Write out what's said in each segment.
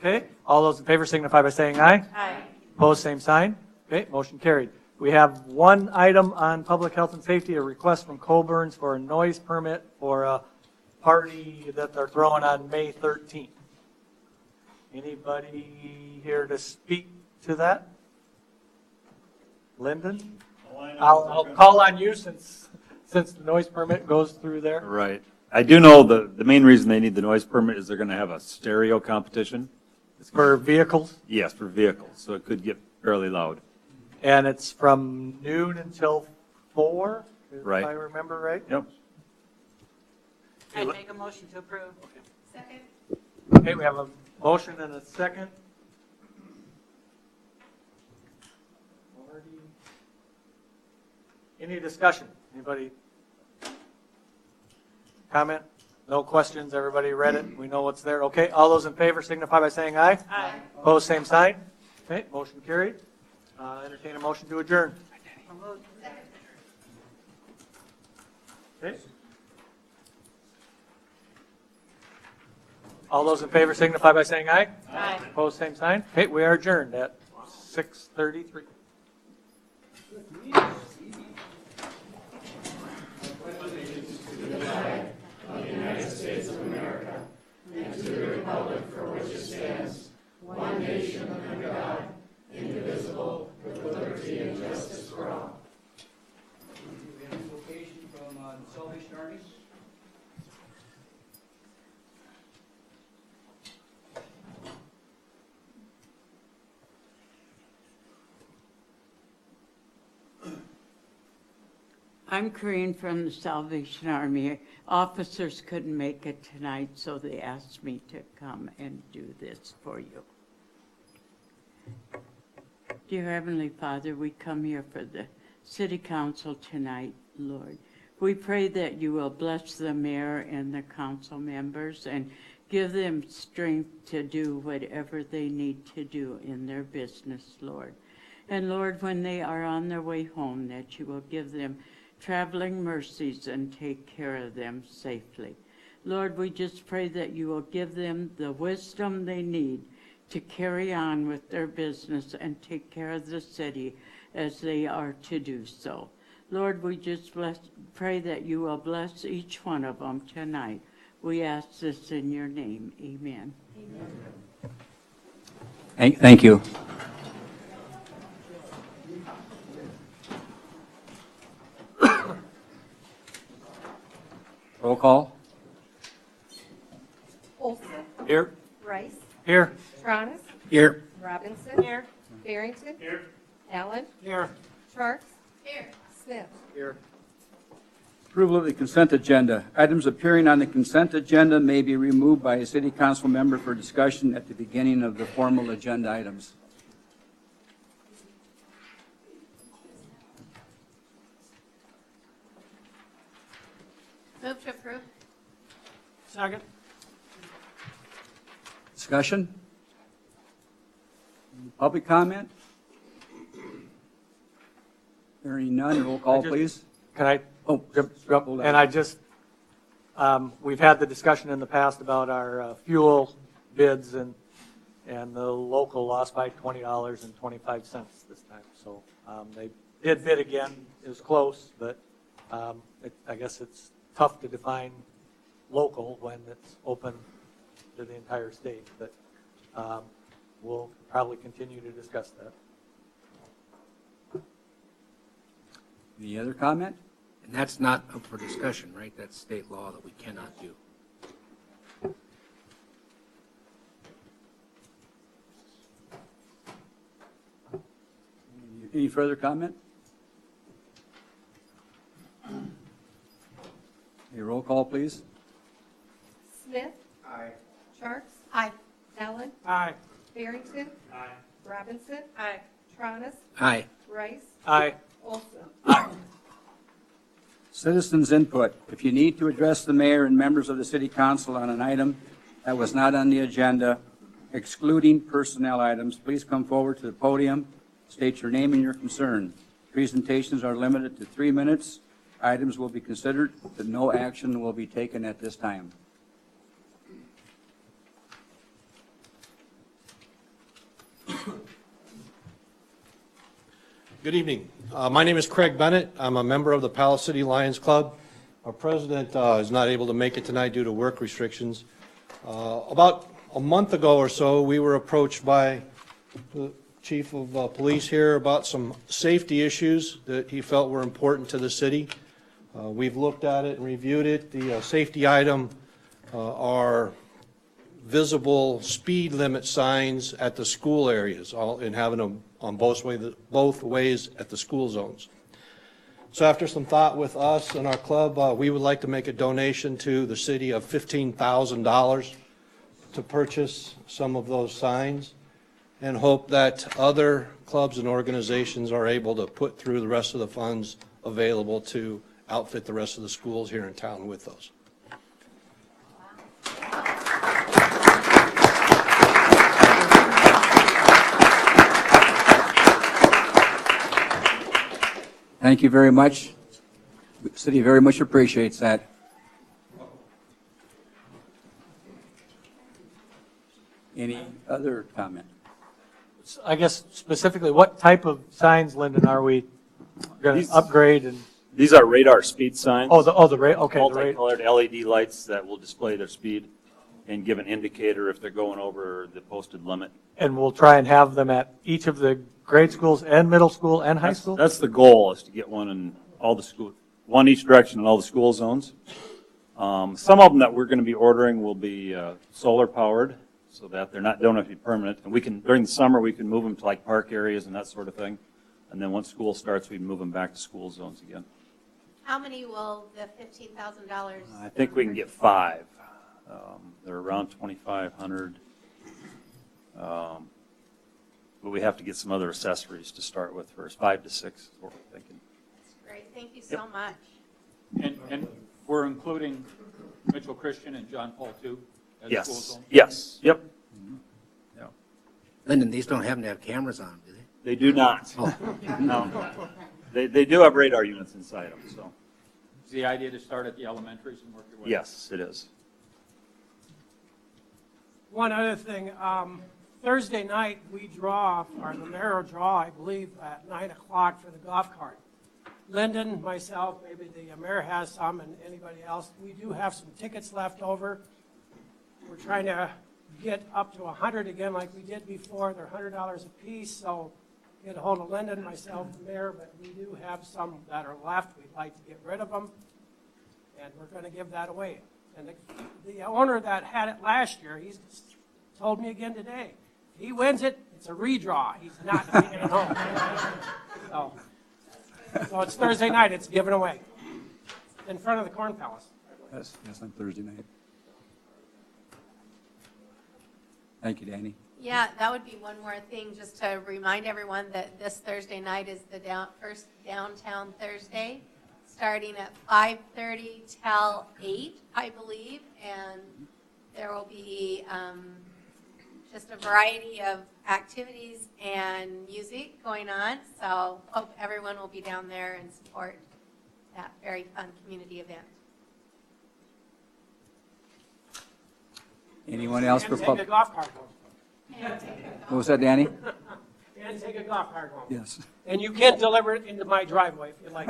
Okay, all those in favor signify by saying aye. Aye. Opposed, same sign. Okay, motion carried. We have one item on public health and safety, a request from Coburn's for a noise permit for a party that they're throwing on May 13th. Anybody here to speak to that? Lyndon? I'll call on you since the noise permit goes through there. Right. I do know the main reason they need the noise permit is they're going to have a stereo competition. It's for vehicles, Yes, for vehicles, so it could get fairly loud. and it's from noon until 4, Right. if I remember right. Yep. I'd make a motion to approve. Second. Okay, we have a motion and a second. Any discussion? Anybody comment? No questions? Everybody read it? We know what's there? Okay, all those in favor signify by saying aye. Aye. Opposed, same sign. Okay, motion carried. Entertain a motion to adjourn. Okay. All those in favor signify by saying aye. Aye. Opposed, same sign. Okay, we are adjourned at 6:33. Invocation from the Salvation Army. I'm Corinne from the Salvation Army. Officers couldn't make it tonight, so they asked me to come and do this for you. Dear Heavenly Father, we come here for the City Council tonight, Lord. We pray that you will bless the mayor and the council members and give them strength to do whatever they need to do in their business, Lord. And Lord, when they are on their way home, that you will give them traveling mercies and take care of them safely. Lord, we just pray that you will give them the wisdom they need to carry on with their business and take care of the city as they are to do so. Lord, we just pray that you will bless each one of them tonight. We ask this in your name. Amen. Thank you. Roll call. Olson. Here. Rice. Here. Tronis. Here. Robinson. Here. Barrington. Here. Allen. Here. Sharps. Here. Smith. Here. Approval of the consent agenda. Items appearing on the consent agenda may be removed by a city council member for discussion at the beginning of the formal agenda items. Move to approve. Second. Discussion? Public comment? Hearing none, roll call, please. Can I Oh, jump? hold on. And I just, we've had the discussion in the past about our fuel bids, and the local lost by $20.25 this time. So they did bid again. It was close, but I guess it's tough to define local when it's open to the entire state. But we'll probably continue to discuss that. Any other comment? And that's not up for discussion, right? That's state law that we cannot do. Any further comment? A roll call, please. Smith. Aye. Sharps. Aye. Allen. Aye. Barrington. Aye. Robinson. Aye. Tronis. Aye. Rice. Aye. Olson. Citizens' input. If you need to address the mayor and members of the city council on an item that was not on the agenda, excluding personnel items, please come forward to the podium, state your name and your concern. Presentations are limited to 3 minutes. Items will be considered, but no action will be taken at this time. Good evening. My name is Craig Bennett. I'm a member of the Palace City Lions Club. Our president is not able to make it tonight due to work restrictions. About a month ago or so, we were approached by the chief of police here about some safety issues that he felt were important to the city. We've looked at it and reviewed it. The safety item are visible speed limit signs at the school areas, and having them on both ways at the school zones. So after some thought with us and our club, we would like to make a donation to the city of $15,000 to purchase some of those signs, and hope that other clubs and organizations are able to put through the rest of the funds available to outfit the rest of the schools here in town with those. Thank you very much. The city very much appreciates that. Any other comment? I guess specifically, what type of signs, Lyndon, are we going These- to upgrade? And These are radar speed signs. okay, the rate. Multicolored LED lights that will display their speed and give an indicator if they're going over the posted limit. And we'll try and have them at each of the grade schools and middle school and high school? That's the goal, is to get one in all the school, one each direction in all the school zones. Some of them that we're going to be ordering will be solar powered, so that don't have to be permanent. And we can, during the summer, we can move them to like park areas and that sort of thing. And then once school starts, we move them back to school zones again. How many will the $15,000? I think we can get 5. They're around 2,500. But we have to get some other accessories to start with first. 5 to 6 is what we're thinking. Great, thank you so much. And we're including Mitchell Christian and John Paul too? As school Yes, zone? yes, yep. Lyndon, these don't happen to have cameras on them, do they? They do not. Oh. No. They do have radar units inside them, so. Is the idea to start at the elementaries and work your way? Yes, it is. One other thing, Thursday night, we draw, or the mayor will draw, I believe, at 9 o'clock for the golf cart. Lyndon, myself, maybe the mayor has some, and anybody else, we do have some tickets left over. We're trying to get up to 100 again like we did before. They're $100 a piece, so get a hold of Lyndon, myself, the mayor, but we do have some that are left. We'd like to get rid of them, and we're going to give that away. And the owner that had it last year, he's told me again today, if he wins it, it's a redraw. He's not taking it home. So it's Thursday night, it's given away in front of the Corn Palace. Yes, on Thursday night. Thank you, Danny. Yeah, that would be one more thing, just to remind everyone that this Thursday night is the first downtown Thursday, starting at 5:30 till 8, I believe, and there will be just a variety of activities and music going on, so hope everyone will be down there and support that very fun community event. Anyone else for And take a public? golf cart home. What was that, Danny? And take a golf cart home. Yes. And you can deliver it into my driveway if you like.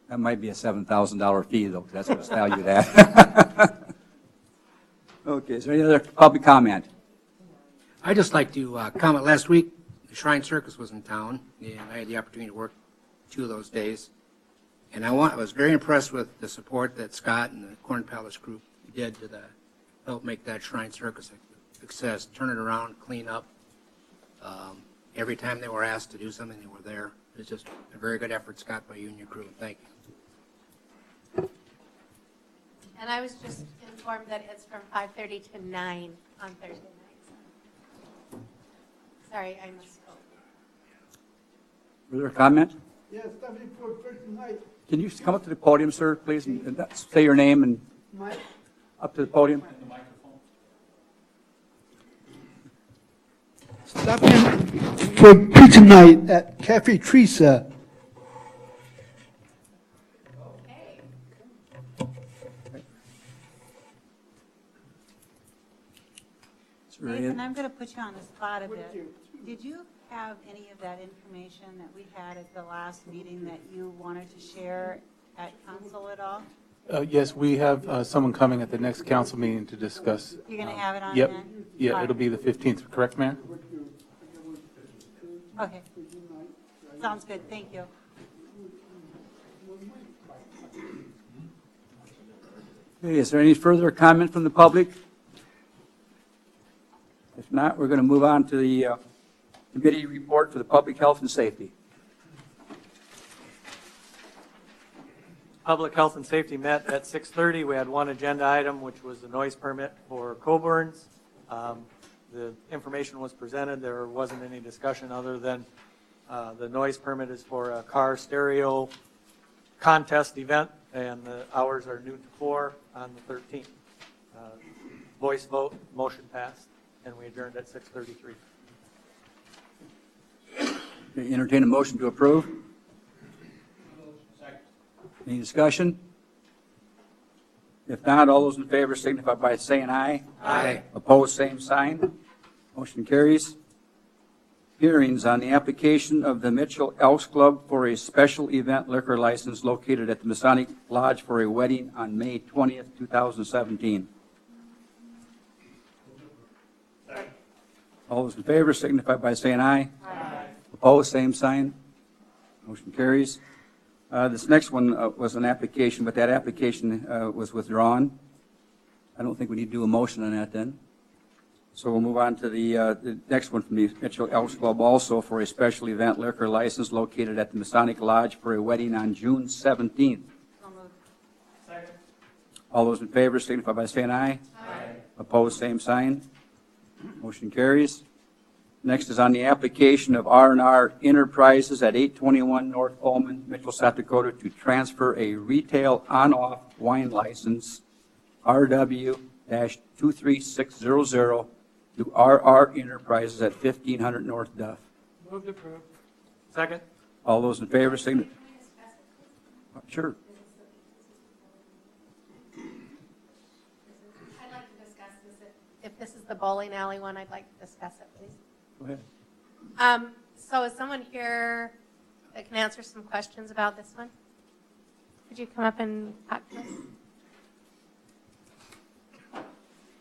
That might be a $7,000 fee, though, 'cause that's what's valued at. Okay, is there any other public comment? I'd just like to comment. Last week, the Shrine Circus was in town, and I had the opportunity to work 2 of those days. And I was very impressed with the support that Scott and the Corn Palace group did to help make that Shrine Circus a success, turn it around, clean up. Every time they were asked to do something, they were there. It was just a very good effort, Scott, by you and your crew. Thank you. And I was just informed that it's from 5:30 to 9 on Thursday night. Sorry, I misspoke. Further comment? Yes, Stephanie for first night. Can you come up to the podium, sir, please, and say your name and Mike, up to the podium? stop in for pizza night at Cafe Teresa. Okay. Is there any- Nathan, I'm going to put you on the spot a bit. Did you have any of that information that we had at the last meeting that you wanted to share at council at all? Yes, we have someone coming at the next council meeting to discuss. You're going to have it on Yep. then? Yeah, All it'll be the 15th, correct, Mayor? right. Okay. Sounds good, thank you. Okay, is there any further comment from the public? If not, we're going to move on to the committee report for the public health and safety. Public Health and Safety met at 6:30. We had one agenda item, which was the noise permit for Coburns. The information was presented. There wasn't any discussion other than the noise permit is for a car stereo contest event, and the hours are noon to 4 on the 13th. Voice vote, motion passed, and we adjourned at 6:33. Entertain a motion to approve. Any discussion? If not, all those in favor signify by saying aye. Aye. Opposed, same sign. Motion carries. Hearings on the application of the Mitchell Elks Club for a special event liquor license located at the Masonic Lodge for a wedding on May 20th, 2017. All those in favor signify by saying aye. Aye. Opposed, same sign. Motion carries. This next one was an application, but that application was withdrawn. I don't think we need to do a motion on that then. So we'll move on to the next one from the Mitchell Elks Club, also for a special event liquor license located at the Masonic Lodge for a wedding on June 17th. Second. All those in favor signify by saying aye. Aye. Opposed, same sign. Motion carries. Next is on the application of R&R Enterprises at 821 North Coleman, Mitchell, South Dakota, to transfer a retail on-off wine license, RW-23600, to RR Enterprises at 1500 North Duff. Move to approve. Second. All those in favor, signify. Sure. I'd like to discuss this. If this is the bowling alley one, I'd like to discuss it, please. Go ahead. So is someone here that can answer some questions about this one? Could you come up and talk to us?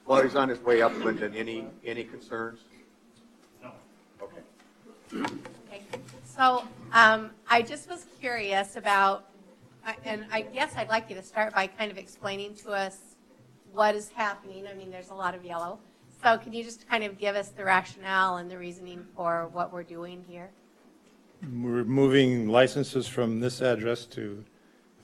While he's on his way up, Lyndon, any concerns? No. Okay. Okay. So I just was curious about, and I guess I'd like you to start by kind of explaining to us what is happening. I mean, there's a lot of yellow. So can you just kind of give us the rationale and the reasoning for what we're doing here? We're moving licenses from this address to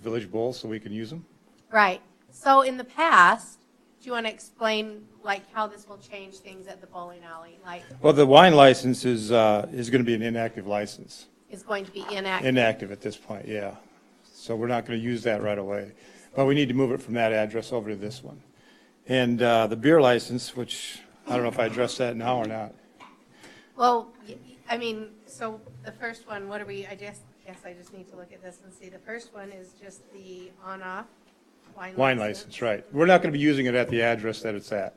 Village Bowl so we can use them. Right. So in the past, do you want to explain like how this will change things at the bowling alley? Like, Well, the wine license is going to be an inactive license. is going to be inactive? Inactive at this point, yeah. So we're not going to use that right away. But we need to move it from that address over to this one. And the beer license, which I don't know if I addressed that now or not. Well, I mean, so the first one, what are we, guess I just need to look at this and see. The first one is just the on-off Wine license, right. We're not going to be using it at the address that it's at.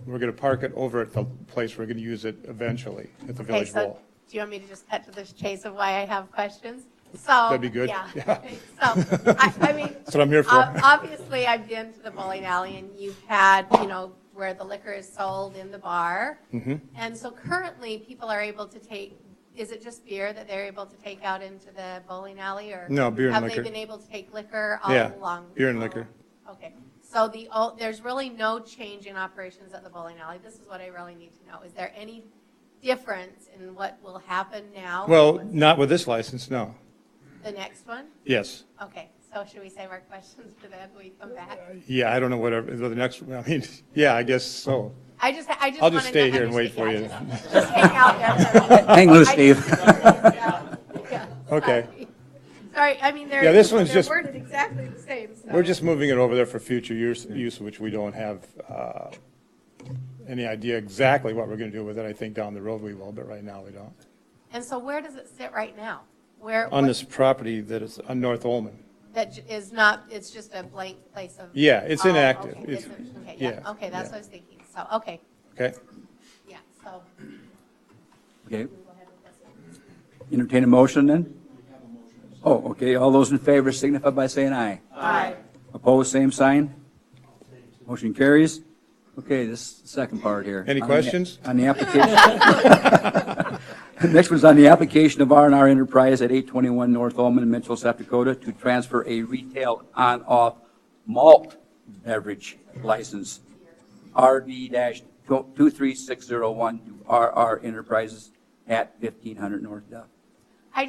We're going to park it over at the place we're going to use it eventually, at the Okay, Village so Bowl. do you want me to just cut to the chase of why I have questions? So That'd be good. Yeah. Yeah. So I mean, That's what I'm here for. Obviously, I've been to the bowling alley, and you've had, where the liquor is sold in the bar. Mm-hmm. And so currently, people are able to take. Is it just beer that they're able to take out into the bowling alley, or No, beer and have liquor. they been able to take liquor all Yeah, along? beer and liquor. Okay, so there's really no change in operations at the bowling alley. This is what I really need to know. Is there any difference in what will happen now? Well, not with this license, no. The next one? Yes. Okay, so should we save our questions for then when we come back? Yeah, I don't know whatever, the next, I mean, yeah, I guess so. I just I'll just wanted stay to here and wait for you. understand- Just hang out there. Hang loose, Steve. Yeah, Okay. Sorry, I mean, Yeah, this one's they're just- worded exactly the same. So. We're just moving it over there for future use, which we don't have any idea exactly what we're going to do with it. I think down the road we will, but right now we don't. And so where does it sit right now? Where? On what- this property that is on North Olman. That is not, it's just a blank place of. Yeah, it's Oh, inactive. okay, It's- okay, yeah, yeah, okay, that's yeah. what I was thinking. So, okay, Okay? yeah, so. Okay. Entertain a motion then? Oh, okay. All those in favor signify by saying aye. Aye. Opposed, same sign. Motion carries. Okay, this is the second part here. Any questions? On the application. Next one's on the application of R&R Enterprise at 821 North Olman, Mitchell, South Dakota, to transfer a retail on-off malt beverage license, RB-23601, to RR Enterprises at 1500 North Duff. I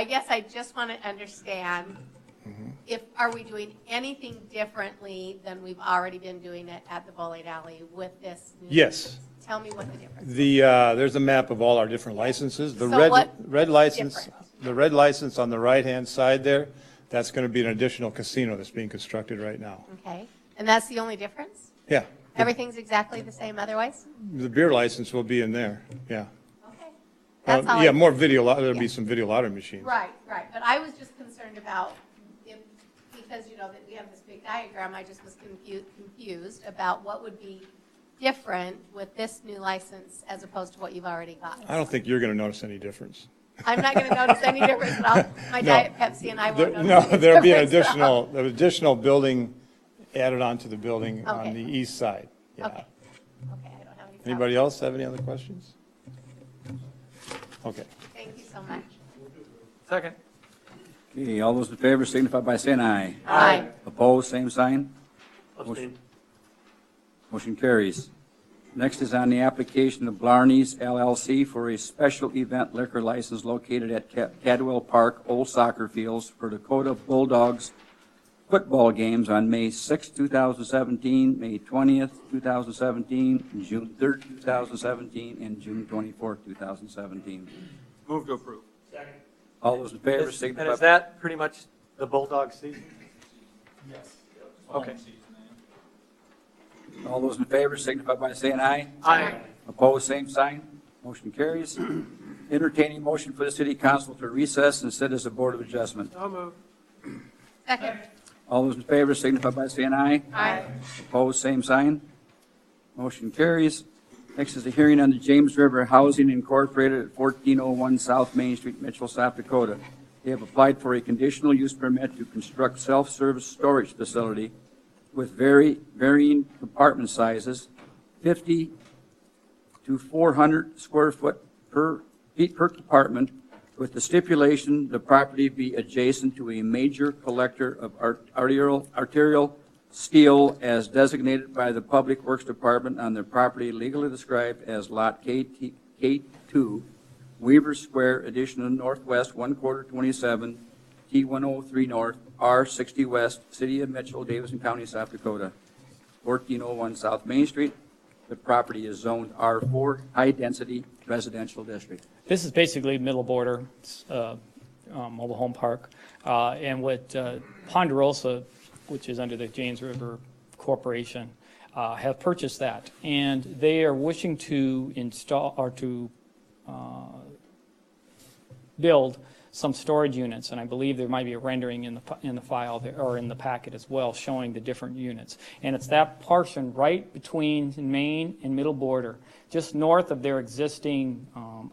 guess I just want to understand, are we doing anything differently than we've already been doing it at the bowling alley with this? Yes. Tell me what the difference is. There's a map of all our different licenses. The So what red license, difference? the red license on the right-hand side there, that's going to be an additional casino that's being constructed right now. Okay, and that's the only difference? Yeah. Everything's exactly the same otherwise? The beer license will be in there, yeah. Okay. That's all Yeah, I- more video, there'll Yeah. be some video lottery machines. Right, but I was just concerned about, because, that we have this big diagram, I just was confused about what would be different with this new license as opposed to what you've already got. I don't think you're going to notice any difference. I'm not going to notice any difference, but my No. Diet Pepsi and I won't notice No, any there'll be an difference at all. additional building added onto the building on Okay. the east side. Yeah. Okay, I don't have any problem. Anybody else have any other questions? Okay. Thank you so much. Second. Okay, all those in favor signify by saying aye. Aye. Opposed, same sign. Motion carries. Next is on the application of Blarney's LLC for a special event liquor license located at Cadwell Park, Old Soccer Fields for Dakota Bulldogs football games on May 6, 2017, May 20th, 2017, June 3rd, 2017, and June 24th, 2017. Move to approve. All those in favor And signify. is that pretty much the Bulldog season? Yes. Okay. All those in favor signify by saying aye. Aye. Opposed, same sign. Motion carries. Entertaining motion for the city council to recess and sit as a board of adjustment. So moved. Second. All those in favor signify by saying aye. Aye. Opposed, same sign. Motion carries. Next is a hearing on the James River Housing Incorporated at 1401 South Main Street, Mitchell, South Dakota. They have applied for a conditional use permit to construct self-service storage facility with varying compartment sizes, 50 to 400 square feet per compartment, with the stipulation the property be adjacent to a major collector of arterial steel as designated by the Public Works Department on the property legally described as Lot K2, Weaver Square, addition Northwest, 1/427, T103 North, R60 West, City of Mitchell, Davidson County, South Dakota, 1401 South Main Street. The property is zoned R4, High Density Residential District. This is basically middle border, mobile home park. And what Ponderosa, which is under the James River Corporation, have purchased that. And they are wishing to install, or to build some storage units, and I believe there might be a rendering in the file there, or in the packet as well, showing the different units. And it's that portion right between Main and middle border, just north of their existing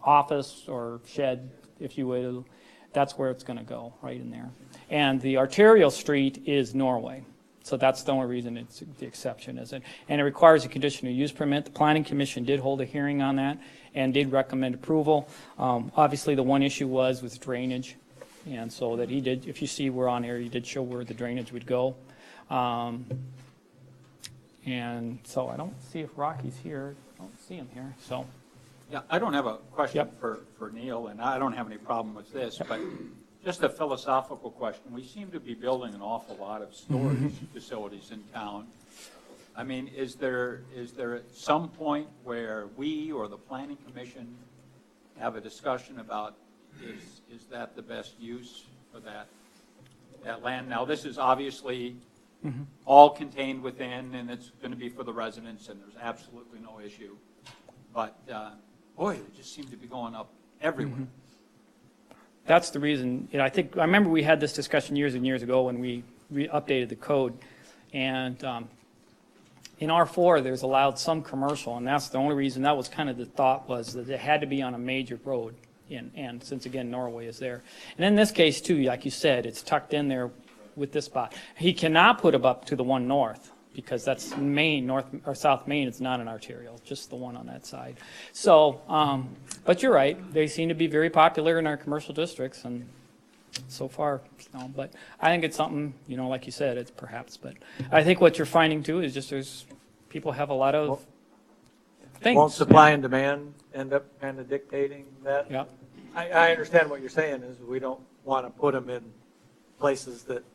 office or shed, if you will. That's where it's going to go, right in there. And the arterial street is Norway. So that's the only reason it's the exception, is it? And it requires a conditional use permit. The Planning Commission did hold a hearing on that and did recommend approval. Obviously, the one issue was with drainage. And so that he did, if you see we're on here, he did show where the drainage would go. And so I don't see if Rocky's here. I don't see him here, so. Yeah, I don't have a question Yep. for Neil, and I don't have any problem with this, but just a philosophical question. We seem to be building an awful lot of storage facilities in town. I mean, is there at some point where we or the Planning Commission have a discussion about is that the best use for that land? Now, this is obviously all contained within, and it's going to be for the residents, and there's absolutely no issue. But, boy, it just seems to be going up everywhere. That's the reason, I remember we had this discussion years and years ago when we updated the code, and in R4, there's allowed some commercial, and that's the only reason, that was kind of the thought, was that it had to be on a major road, and since again, Norway is there. And in this case too, like you said, it's tucked in there with this spot. He cannot put them up to the one north, because that's Main, North or South Main, it's not an arterial, just the one on that side. So, but you're right, they seem to be very popular in our commercial districts, and so far, but I think it's something, like you said, it's perhaps, but I think what you're finding too is just people have a lot of things. Won't supply and demand end up kind of dictating that? Yeah. I understand what you're saying is we don't want to put them in places that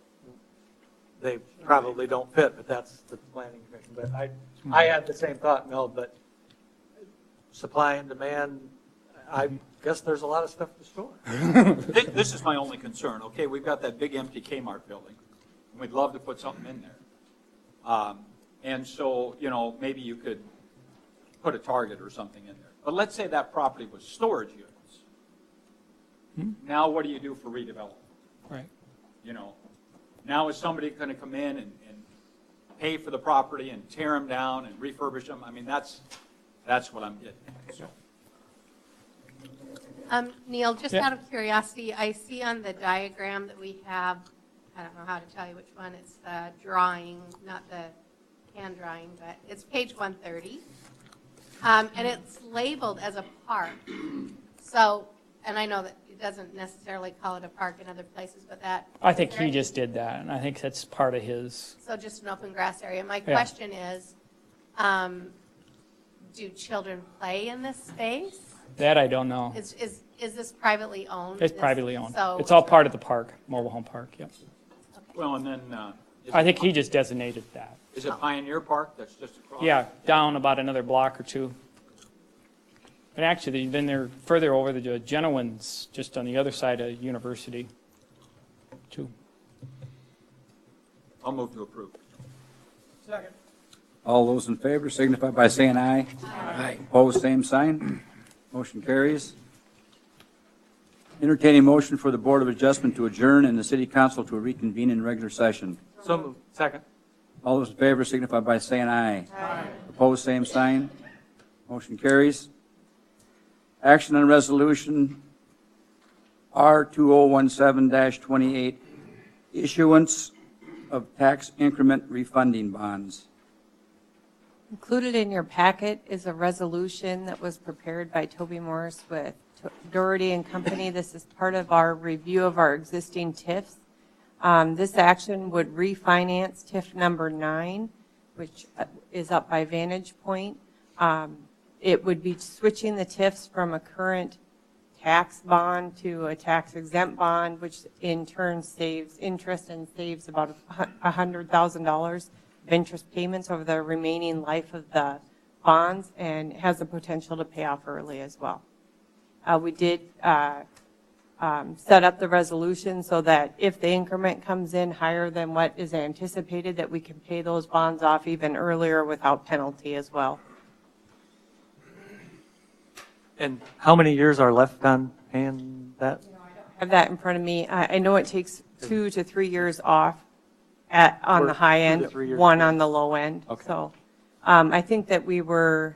they probably don't fit, but that's the planning commission. But I had the same thought, Mel, but supply and demand, I guess there's a lot of stuff to store. This is my only concern, okay? We've got that big empty Kmart building, and we'd love to put something in there. And so, maybe you could put a Target or something in there. But let's say that property was storage units. Now what do you do for redevelopment? Right. Now is somebody going to come in and pay for the property and tear them down and refurbish them? I mean, that's what I'm getting at. So. Neil, just Yeah. out of curiosity, I see on the diagram that we have, I don't know how to tell you which one, it's the drawing, not the hand drawing, but it's page 130. And it's labeled as a park. So, and I know that it doesn't necessarily call it a park in other places, but that. I think he just did that, and I think that's part of his. So just an open grass area. My Yeah. question is, do children play in this space? That I don't know. Is this privately owned? It's privately owned. So It's all part of the park, mobile home park, yep. Well, and then. I think he just designated that. Is it Pioneer Park that's just across? Yeah, down about another block or two. And actually, then they're further over the Genoans, just on the other side of University, too. I'll move to approve. Second. All those in favor signify by saying aye. Aye. Opposed, same sign. Motion carries. Entertaining motion for the Board of Adjustment to adjourn and the City Council to reconvene in regular session. So moved. Second. All those in favor signify by saying aye. Aye. Opposed, same sign. Motion carries. Action on resolution R2017-28, issuance of tax increment refunding bonds. Included in your packet is a resolution that was prepared by Toby Morris with Doherty and Company. This is part of our review of our existing TIFs. This action would refinance TIF number 9, which is up by Vantage Point. It would be switching the TIFs from a current tax bond to a tax exempt bond, which in turn saves interest and saves about $100,000 of interest payments over the remaining life of the bonds, and has the potential to pay off early as well. We did set up the resolution so that if the increment comes in higher than what is anticipated, that we can pay those bonds off even earlier without penalty as well. And how many years are left on paying that? I have that in front of me. I know it takes 2 to 3 years off on the high 2 to end, 3 years. 1 on the low end. Okay. So I think that I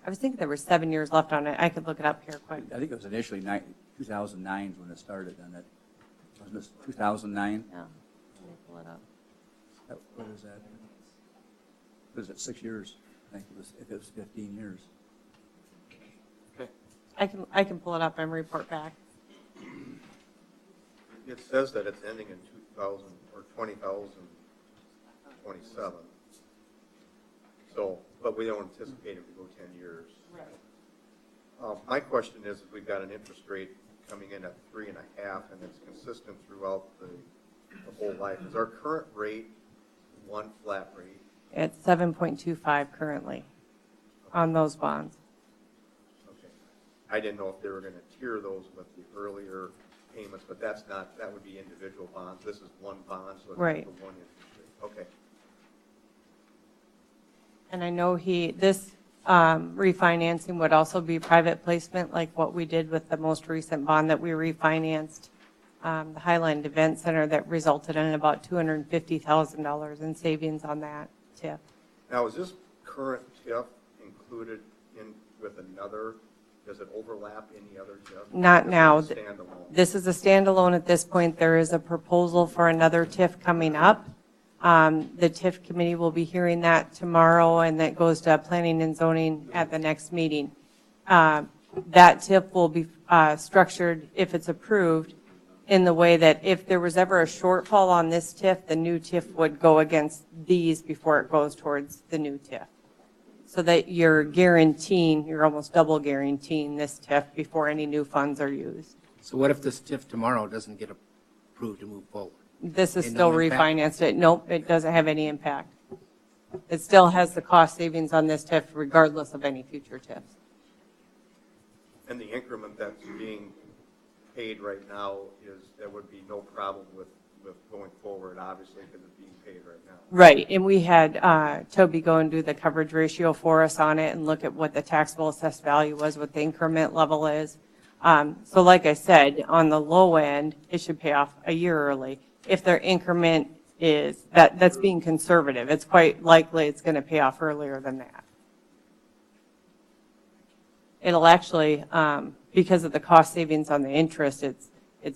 was thinking there were 7 years left on it. I could look it up here quick. I think it was initially 2009 when it started on it. Wasn't it 2009? Yeah, let me pull it up. What is that? Was it 6 years? I think if it was 15 years. I can pull it up and report back. It says that it's ending in 2027. So, but we don't anticipate it to go 10 years. Right. My question is, we've got an interest rate coming in at 3.5, and it's consistent throughout the whole life. Is our current rate one flat rate? It's 7.25 currently on those bonds. I didn't know if they were going to tier those with the earlier payments, but that's not, that would be individual bonds. This is one bond, so it's Right. the one interest rate. Okay. And I know this refinancing would also be private placement, like what we did with the most recent bond that we refinanced, the Highland Event Center, that resulted in about $250,000 in savings on that tip. Now, is this current TIF included in with another? Does it overlap any other TIF? Not now. Is it standalone? This is a standalone at this point. There is a proposal for another TIF coming up. The TIF committee will be hearing that tomorrow, and that goes to planning and zoning at the next meeting. That TIF will be structured, if it's approved, in the way that if there was ever a shortfall on this TIF, the new TIF would go against these before it goes towards the new TIF. So that you're guaranteeing, you're almost double guaranteeing this TIF before any new funds are used. So what if this TIF tomorrow doesn't get approved to move forward? This is And still no impact? refinanced. Nope, it doesn't have any impact. It still has the cost savings on this TIF regardless of any future TIFs. And the increment that's being paid right now there would be no problem with going forward, obviously, because it's being paid right now. Right, and we had Toby go and do the coverage ratio for us on it and look at what the taxable assessed value was, what the increment level is. So like I said, on the low end, it should pay off a year early. If their increment is, that's being conservative, it's quite likely it's going to pay off earlier than that. It'll actually, because of the cost savings on the interest, it's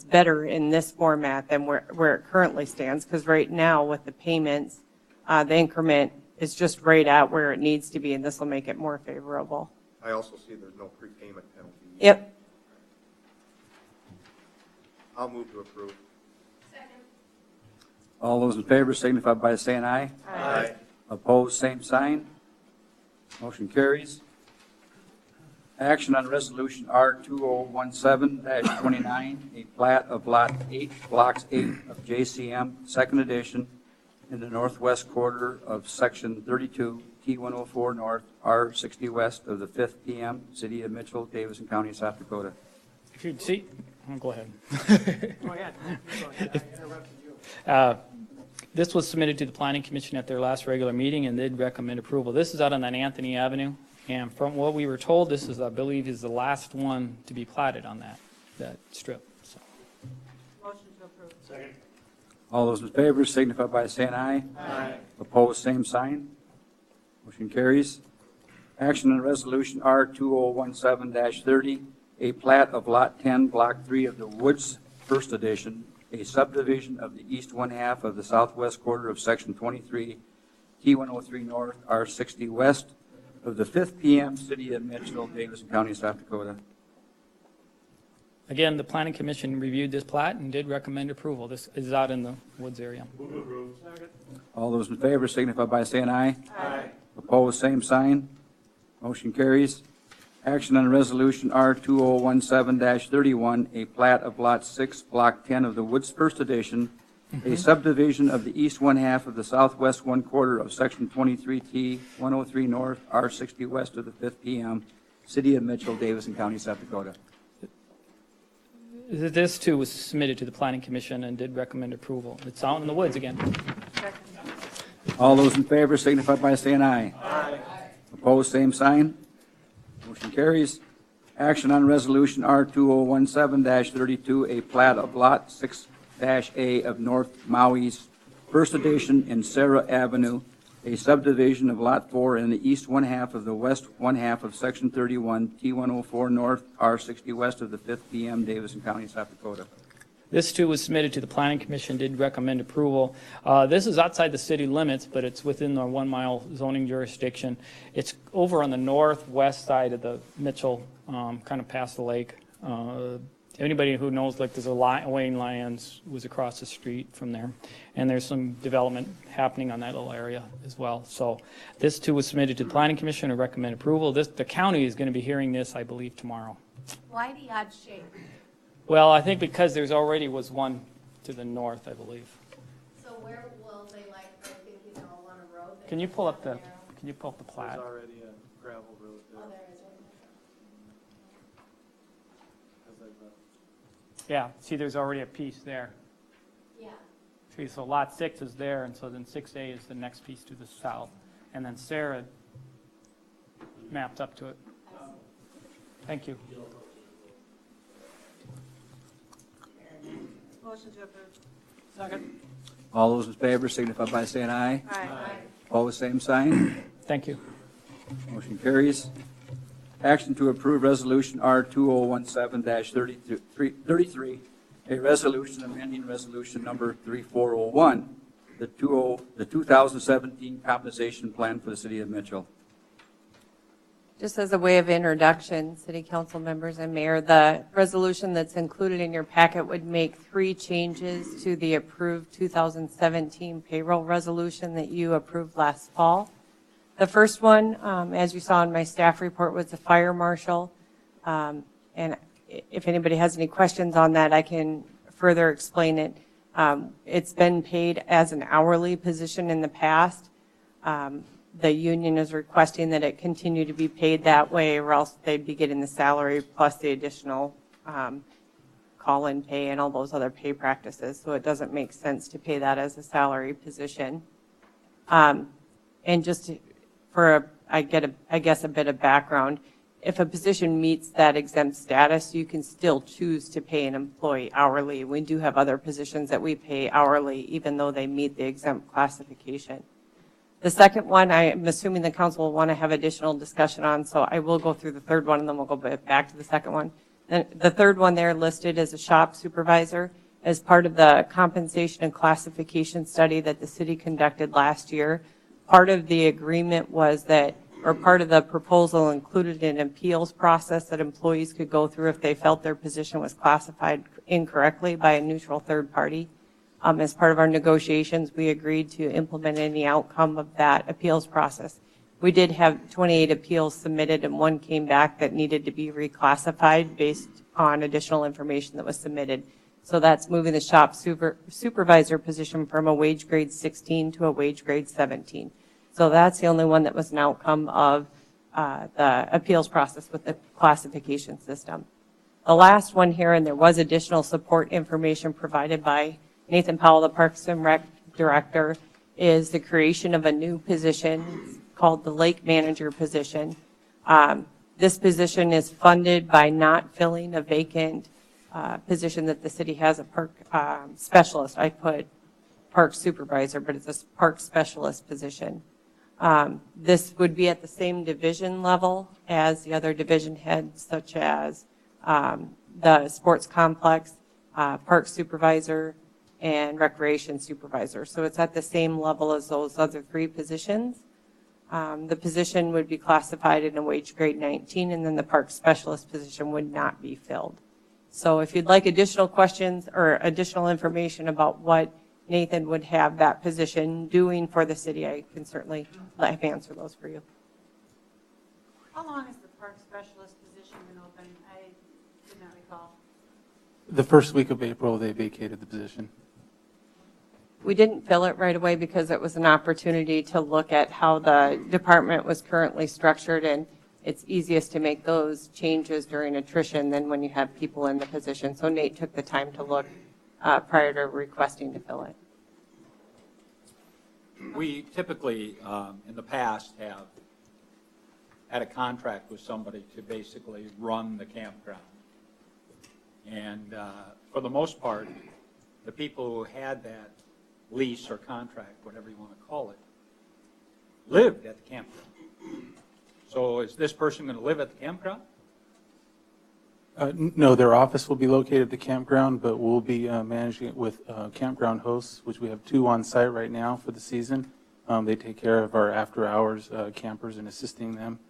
better in this format than where it currently stands, because right now with the payments, the increment is just right at where it needs to be, and this will make it more favorable. I also see there's no prepayment penalty. Yep. I'll move to approve. All those in favor signify by saying aye. Aye. Opposed, same sign. Motion carries. Action on Resolution R2017-29, a plat of Lot 8, Blocks 8 of JCM, Second Edition, in the northwest quarter of Section 32, T104 North, R60 West of the 5th PM, City of Mitchell, Davidson County, South Dakota. If you'd see, go ahead. Go ahead. I interrupted you. This was submitted to the Planning Commission at their last regular meeting, and they'd recommend approval. This is out on that Anthony Avenue, and from what we were told, this is, I believe, is the last one to be platted on that strip. So. Motion to approve. Second. All those in favor signify by saying aye. Aye. Opposed, same sign. Motion carries. Action on Resolution R2017-30, a plat of Lot 10, Block 3 of the Woods, First Edition, a subdivision of the east one half of the southwest quarter of Section 23, T103 North, R60 West of the 5th PM, City of Mitchell, Davidson County, South Dakota. Again, the Planning Commission reviewed this plat and did recommend approval. This is out in the woods area. Move to approve. Second. All those in favor signify by saying aye. Aye. Opposed, same sign. Motion carries. Action on Resolution R2017-31, a plat of Lot 6, Block 10 of the Woods First Edition, a subdivision of the east one half of the southwest one quarter of Section 23T, 103 North, R60 West of the 5th PM, City of Mitchell, Davidson County, South Dakota. This too was submitted to the Planning Commission and did recommend approval. It's out in the woods again. All those in favor signify by saying aye. Aye. Opposed, same sign. Motion carries. Action on Resolution R2017-32, a plat of Lot 6-A of North Maui's First Edition in Sarah Avenue, a subdivision of Lot 4 in the east one half of the west one half of Section 31, T104 North, R60 West of the 5th PM, Davidson County, South Dakota. This too was submitted to the Planning Commission, did recommend approval. This is outside the city limits, but it's within the 1 mile zoning jurisdiction. It's over on the northwest side of the Mitchell, kind of past the lake. Anybody who knows, like there's a Wayne Lyons was across the street from there. And there's some development happening on that little area as well. So this too was submitted to the Planning Commission and recommend approval. The county is going to be hearing this, I believe, tomorrow. Why the odd shape? Well, I think because there's already was one to the north, I believe. So where will they like, they're thinking they'll want a road? that Can you goes pull up down the, there? can you pull up the plat? There's already a gravel road there. Oh, there is one. Yeah, see, there's already a piece there. Yeah. See, so lot 6 is there, and so then 6A is the next piece to the south. And then Sarah mapped up to it. Thank you. Motion to approve. Second. All those in favor signify by saying aye. Aye. Opposed, same sign. Thank you. Motion carries. Action to approve Resolution R2017-33, a resolution amending Resolution Number 3401, the 2017 compensation plan for the City of Mitchell. Just as a way of introduction, City Council members and Mayor, the resolution that's included in your packet would make 3 changes to the approved 2017 payroll resolution that you approved last fall. The first one, as you saw in my staff report, was the fire marshal. And if anybody has any questions on that, I can further explain it. It's been paid as an hourly position in the past. The union is requesting that it continue to be paid that way, or else they'd be getting the salary plus the additional call-in pay and all those other pay practices. So it doesn't make sense to pay that as a salary position. And just for, I guess, a bit of background, if a position meets that exempt status, you can still choose to pay an employee hourly. We do have other positions that we pay hourly, even though they meet the exempt classification. The second one, I'm assuming the council will want to have additional discussion on, so I will go through the third one and then we'll go back to the second one. And the third one there listed as a shop supervisor as part of the compensation and classification study that the city conducted last year. Part of the agreement was that, or part of the proposal included an appeals process that employees could go through if they felt their position was classified incorrectly by a neutral third party. As part of our negotiations, we agreed to implement any outcome of that appeals process. We did have 28 appeals submitted, and 1 came back that needed to be reclassified based on additional information that was submitted. So that's moving the shop supervisor position from a wage grade 16 to a wage grade 17. So that's the only one that was an outcome of the appeals process with the classification system. The last one here, and there was additional support information provided by Nathan Powell, the Parks and Rec Director, is the creation of a new position called the Lake Manager position. This position is funded by not filling a vacant position that the city has, a park specialist. I put park supervisor, but it's a park specialist position. This would be at the same division level as the other division heads, such as the sports complex, park supervisor, and recreation supervisor. So it's at the same level as those other 3 positions. The position would be classified in a wage grade 19, and then the park specialist position would not be filled. So if you'd like additional questions or additional information about what Nathan would have that position doing for the city, I can certainly let him answer those for you. How long has the park specialist position been open? I did not recall. The first week of April, they vacated the position. We didn't fill it right away because it was an opportunity to look at how the department was currently structured, and it's easiest to make those changes during attrition than when you have people in the position. So Nate took the time to look prior to requesting to fill it. We typically, in the past, have had a contract with somebody to basically run the campground. And for the most part, the people who had that lease or contract, whatever you want to call it, lived at the campground. So is this person going to live at the campground? No, their office will be located at the campground, but we'll be managing it with campground hosts, which we have 2 on site right now for the season. They take care of our after-hours campers and assisting them.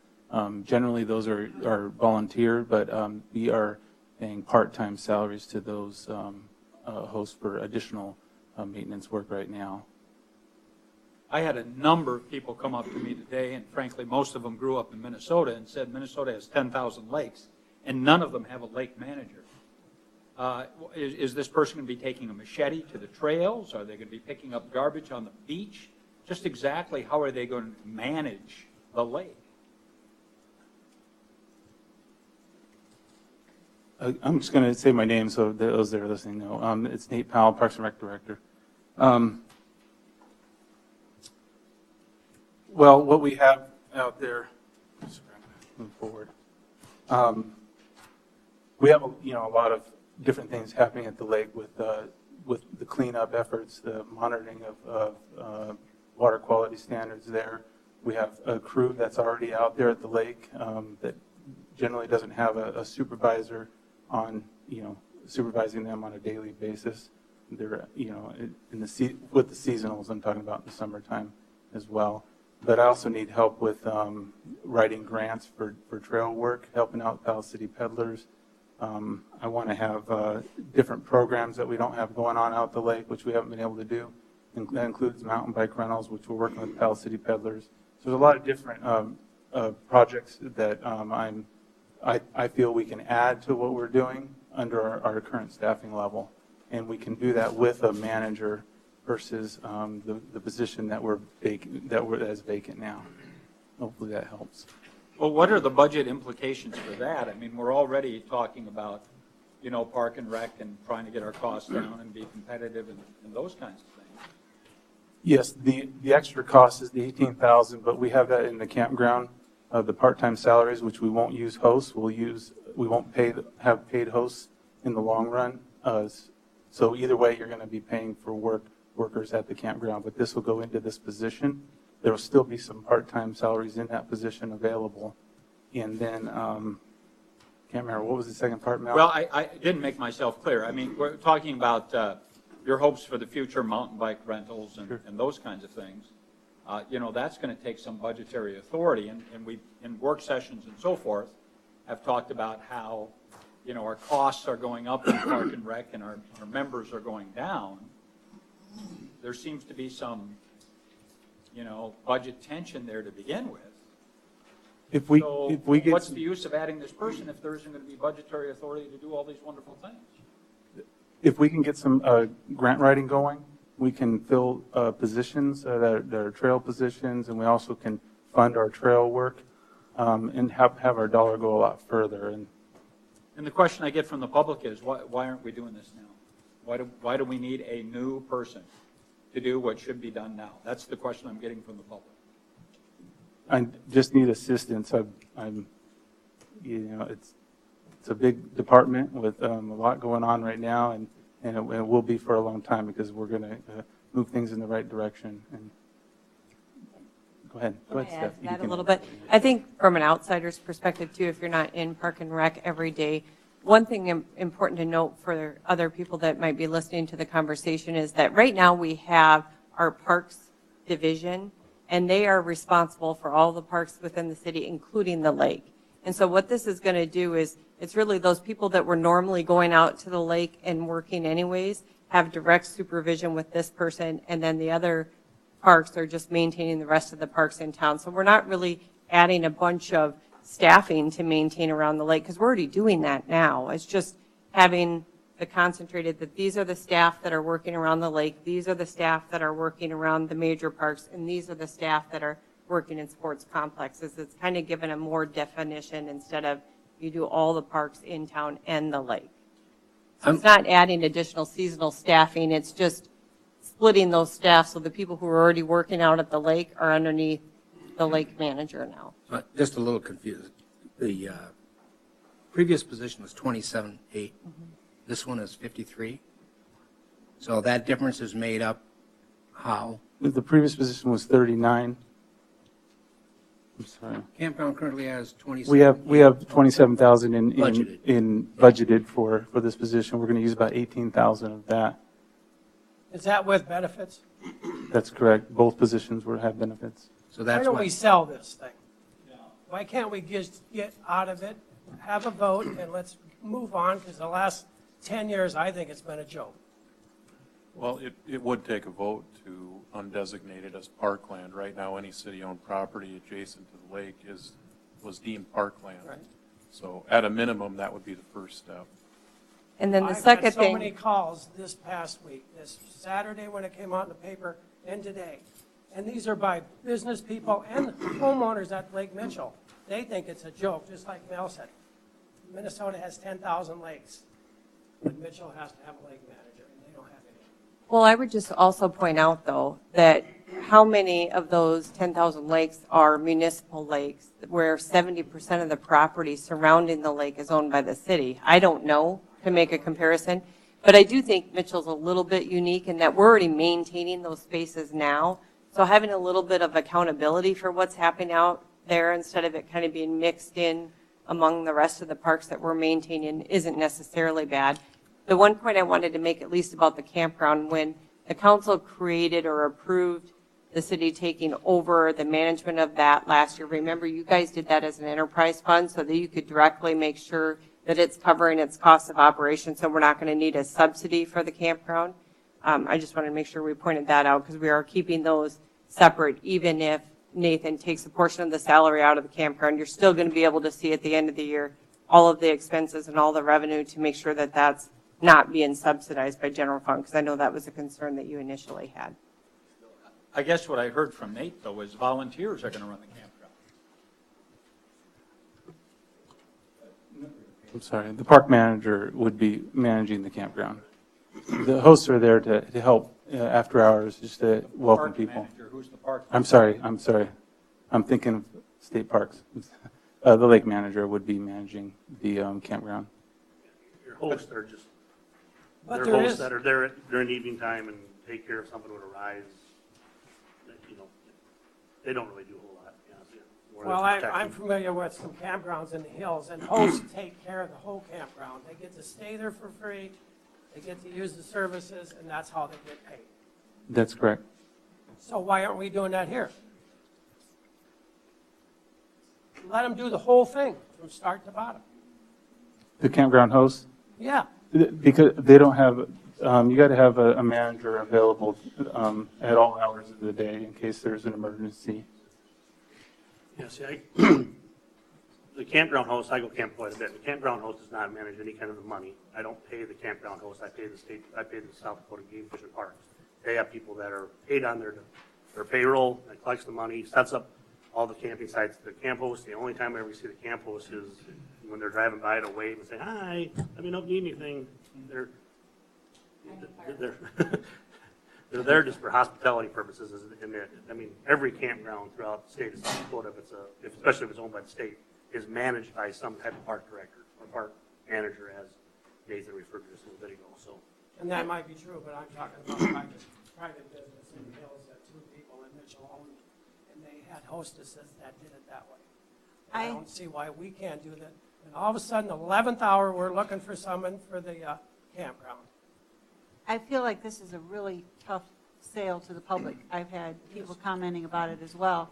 Generally, those are volunteer, but we are paying part-time salaries to those hosts for additional maintenance work right now. I had a number of people come up to me today, and frankly, most of them grew up in Minnesota and said Minnesota has 10,000 lakes, and none of them have a lake manager. Is this person going to be taking a machete to the trails? Are they going to be picking up garbage on the beach? Just exactly how are they going to manage the lake? I'm just going to say my name so those that are listening know. It's Nate Powell, Parks and Rec Director. Well, what we have out there, move forward. We have a lot of different things happening at the lake with the cleanup efforts, the monitoring of water quality quality standards there. We have a crew that's already out there at the lake that generally doesn't have a supervisor on, supervising them on a daily basis. They're, with the seasonals, I'm talking about in the summertime as well. But I also need help with writing grants for trail work, helping out Palace City Peddlers. I want to have different programs that we don't have going on out the lake, which we haven't been able to do. That includes mountain bike rentals, which we're working with Palace City Peddlers. So there's a lot of different projects that I feel we can add to what we're doing under our current staffing level. And we can do that with a manager versus the position that is vacant now. Hopefully that helps. Well, what are the budget implications for that? I mean, we're already talking about, Park and Rec and trying to get our costs down and be competitive and those kinds of things. Yes, the extra cost is the $18,000, but we have that in the campground. The part-time salaries, which we won't use hosts, we won't have paid hosts in the long run. So either way, you're going to be paying for workers at the campground, but this will go into this position. There will still be some part-time salaries in that position available. And then, can't remember, what was the second part, Mel? Well, I didn't make myself clear. I mean, we're talking about your hopes for the future, mountain bike rentals and those kinds of things. That's going to take some budgetary authority. And we, in work sessions and so forth, have talked about how, our costs are going up in Park and Rec and our members are going down. There seems to be some, budget tension there to begin with. If we get what's the use of adding this person if there isn't going to be budgetary authority to do all these wonderful things? If we can get some grant writing going, we can fill positions that are trail positions, and we also can fund our trail work and have our dollar go a lot further. And the question I get from the public is, why aren't we doing this now? Why do we need a new person to do what should be done now? That's the question I'm getting from the public. I just need assistance. It's a big department with a lot going on right now, and it will be for a long time because we're going to move things in the right direction. And go ahead, Steph. That a little bit. I think from an outsider's perspective too, if you're not in Park and Rec every day, one thing important to note for other people that might be listening to the conversation is that right now we have our parks division, and they are responsible for all the parks within the city, including the lake. And so what this is going to do is it's really those people that were normally going out to the lake and working anyways have direct supervision with this person, and then the other parks are just maintaining the rest of the parks in town. So we're not really adding a bunch of staffing to maintain around the lake because we're already doing that now. It's just having the concentrated that these are the staff that are working around the lake, these are the staff that are working around the major parks, and these are the staff that are working in sports complexes. It's kind of given a more definition instead of you do all the parks in town and the lake. So it's not adding additional seasonal staffing, it's just splitting those staff so the people who are already working out at the lake are underneath the lake manager now. Just a little confused. The previous position was 27.8. This one is 53. So that difference is made up how? The previous position was 39. I'm sorry. Campground currently has 27. We have 27,000 Budgeted. in budgeted for this position. We're going to use about 18,000 of that. Is that with benefits? That's correct. Both positions will have benefits. So Why that's don't what we sell this thing? Why can't we just get out of it, have a vote, and let's move on? Because the last 10 years, I think it's been a joke. Well, it would take a vote to undesignate it as parkland. Right now, any city-owned property adjacent to the lake was deemed parkland. Right. So at a minimum, that would be the first step. And then the I've second had so thing. many calls this past week, this Saturday when it came out in the paper, and today. And these are by business people and homeowners at Lake Mitchell. They think it's a joke, just like Mel said. Minnesota has 10,000 lakes. And Mitchell has to have a lake manager, and they don't have any. Well, I would just also point out, though, that how many of those 10,000 lakes are municipal lakes where 70% of the property surrounding the lake is owned by the city? I don't know to make a comparison, but I do think Mitchell's a little bit unique in that we're already maintaining those spaces now. So having a little bit of accountability for what's happening out there instead of it kind of being mixed in among the rest of the parks that we're maintaining isn't necessarily bad. The one point I wanted to make, at least about the campground, when the council created or approved the city taking over the management of that last year, remember you guys did that as an enterprise fund so that you could directly make sure that it's covering its cost of operation, so we're not going to need a subsidy for the campground. I just wanted to make sure we pointed that out because we are keeping those separate. Even if Nathan takes a portion of the salary out of the campground, you're still going to be able to see at the end of the year all of the expenses and all the revenue to make sure that that's not being subsidized by general fund, because I know that was a concern that you initially had. I guess what I heard from Nate, though, is volunteers are going to run the campground. I'm sorry, the park manager would be managing the campground. The hosts are there to help after hours, just to welcome Park people. manager, who's the park? I'm sorry. I'm thinking of state parks. The lake manager would be managing the campground. Your hosts are just, But they're there hosts is- that are there during evening time and take care if something would arise. That, you know, they don't really do a whole lot, to be honest with you. More Well, than I'm protecting. familiar with some campgrounds in the hills, and hosts take care of the whole campground. They get to stay there for free, they get to use the services, and that's how they get paid. That's correct. So why aren't we doing that here? Let them do the whole thing from start to bottom. The campground hosts, Yeah, because they don't have, you got to have a manager available at all hours of the day in case there's an emergency. Yeah, see, the campground host, I go camp quite a bit. The campground host does not manage any kind of the money. I don't pay the campground host. I pay the state, I pay the South Dakota Game Fish and Parks. They have people that are paid on their payroll, that collects the money, sets up all the camping sites. The camp host, the only time I ever see the camp host is when they're driving by to wave and say, hi, let me know if you need anything. They're they're there just for hospitality purposes. And I mean, every campground throughout the state of South Dakota, especially if it's owned by the state, is managed by some type of park director or park manager, as Nathan referred to this a little bit ago. So, and that might be true, but I'm talking about private business in the hills that two people in Mitchell owned, and they had hostesses that did it that way. I don't see why we can't do that. And all of a sudden, 11th hour, we're looking for someone for the campground. I feel like this is a really tough sale to the public. I've had people commenting about it as well.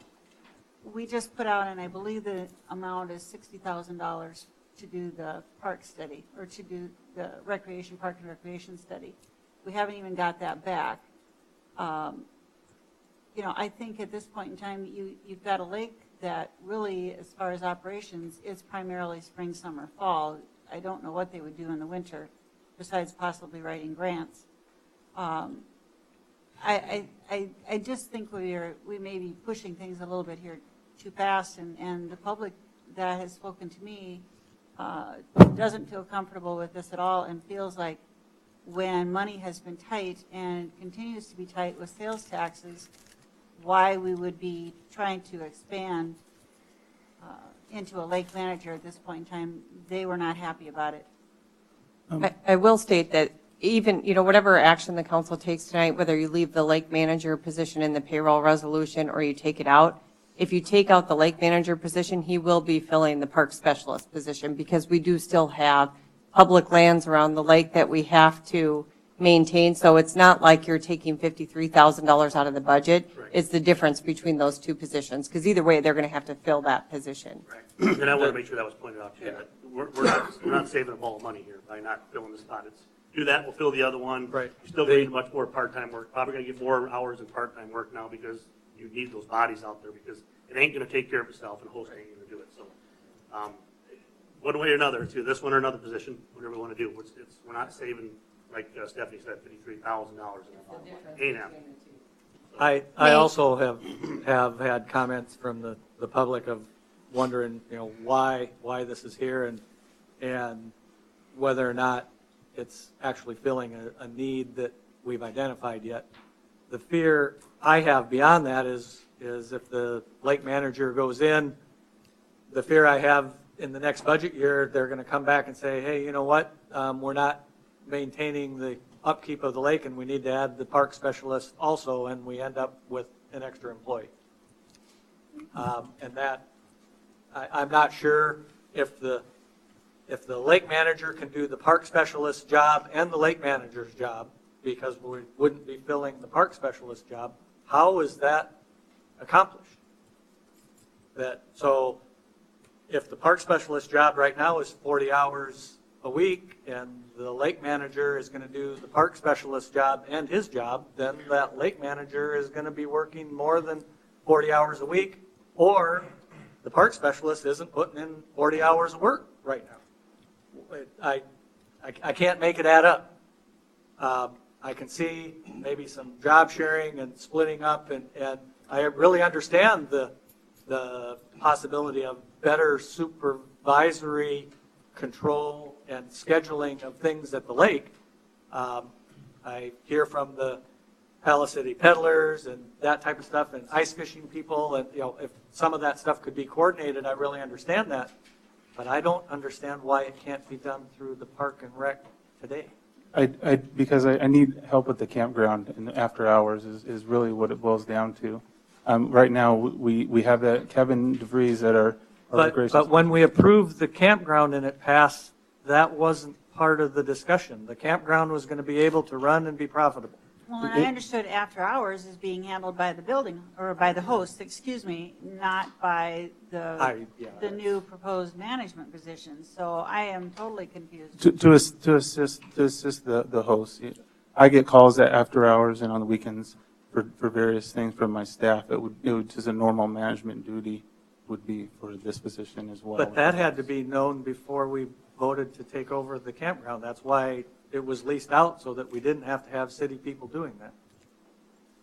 We just put out, and I believe the amount is $60,000 to do the park study, or to do the park and recreation study. We haven't even got that back. You know, I think at this point in time, you've got a lake that really, as far as operations, is primarily spring, summer, fall. I don't know what they would do in the winter, besides possibly writing grants. I just think we may be pushing things a little bit here too fast, and the public that has spoken to me doesn't feel comfortable with this at all, and feels like when money has been tight and continues to be tight with sales taxes, why we would be trying to expand into a lake manager at this point in time. They were not happy about it. I will state that even, whatever action the council takes tonight, whether you leave the lake manager position in the payroll resolution or you take it out, if you take out the lake manager position, he will be filling the park specialist position, because we do still have public lands around the lake that we have to maintain. So it's not like you're taking $53,000 out of the budget. Right. It's the difference between those two positions, because either way, they're going to have to fill that position. right. And I want to make sure that was pointed out too. That we're not saving a ball of money here by not filling the spot. It's do that, we'll fill the other one. Right. You're still going to need much more part-time work. Probably going to get more hours of part-time work now, because you need those bodies out there, because it ain't going to take care of itself, and host ain't going to do it. So, one way or another, to this one or another position, whatever we want to do. We're not saving, like Stephanie said, $53,000 in that. Ain't happening. I also have had comments from the public of wondering, why this is here, and whether or not it's actually filling a need that we've identified yet. The fear I have beyond that is if the lake manager goes in, the fear I have in the next budget year, they're going to come back and say, hey, you know what, we're not maintaining the upkeep of the lake, and we need to add the park specialist also, and we end up with an extra employee. And that, I'm not sure if the lake manager can do the park specialist job and the lake manager's job, because we wouldn't be filling the park specialist job. How is that accomplished? So if the park specialist job right now is 40 hours a week and the lake manager is going to do the park specialist job and his job, then that lake manager is going to be working more than 40 hours a week, or the park specialist isn't putting in 40 hours of work right now. I can't make it add up. I can see maybe some job sharing and splitting up, and I really understand the possibility of better supervisory control and scheduling of things at the lake. I hear from the Palace City peddlers and that type of stuff, and ice fishing people, and if some of that stuff could be coordinated, I really understand that. But I don't understand why it can't be done through the Park and Rec today. Because I need help with the campground in the after hours is really what it boils down to. Right now, we have that Kevin DeVries that are gracious. But when we approved the campground and it passed, that wasn't part of the discussion. The campground was going to be able to run and be profitable. Well, and I understood after hours is being handled by the building, or by the host, excuse me, not by the new proposed management position. So I am totally confused. To assist the host, I get calls at after hours and on the weekends for various things from my staff. It would just a normal management duty would be for this position as well. But that had to be known before we voted to take over the campground. That's why it was leased out, so that we didn't have to have city people doing that.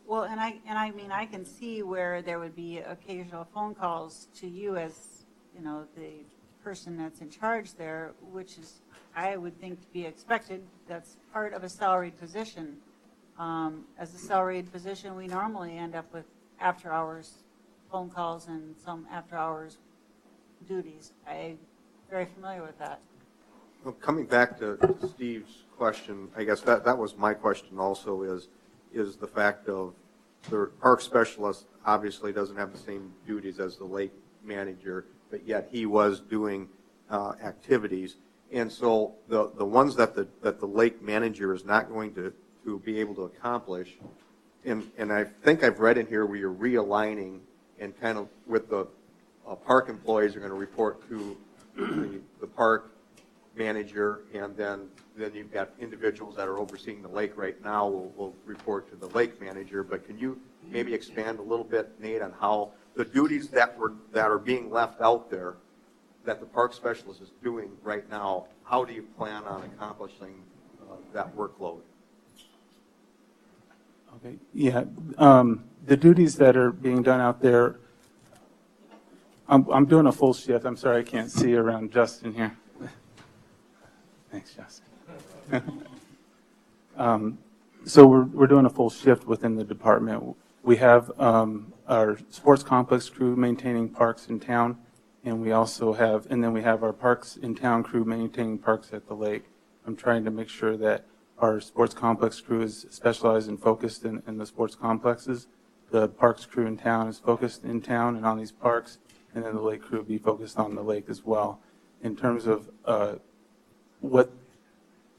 Well, and I mean, I can see where there would be occasional phone calls to you as, the person that's in charge there, which is, I would think, to be expected. That's part of a salaried position. As a salaried position, we normally end up with after-hours phone calls and some after-hours duties. I'm very familiar with that. Well, coming back to Steve's question, I guess that was my question also, is the fact of the park specialist obviously doesn't have the same duties as the lake manager, but yet he was doing activities. And so the ones that the lake manager is not going to be able to accomplish, and I think I've read in here where you're realigning and kind of with the park employees are going to report to the park manager, and then you've got individuals that are overseeing the lake right now will report to the lake manager. But can you maybe expand a little bit, Nate, on how the duties that are being left out there that the park specialist is doing right now, how do you plan on accomplishing that workload? Okay. Yeah. The duties that are being done out there, I'm doing a full shift. I'm sorry I can't see around Justin here. Thanks, Justin. So we're doing a full shift within the department. We have our sports complex crew maintaining parks in town, and we also have, and then we have our parks in town crew maintaining parks at the lake. I'm trying to make sure that our sports complex crew is specialized and focused in the sports complexes. The parks crew in town is focused in town and on these parks, and then the lake crew will be focused on the lake as well. In terms of what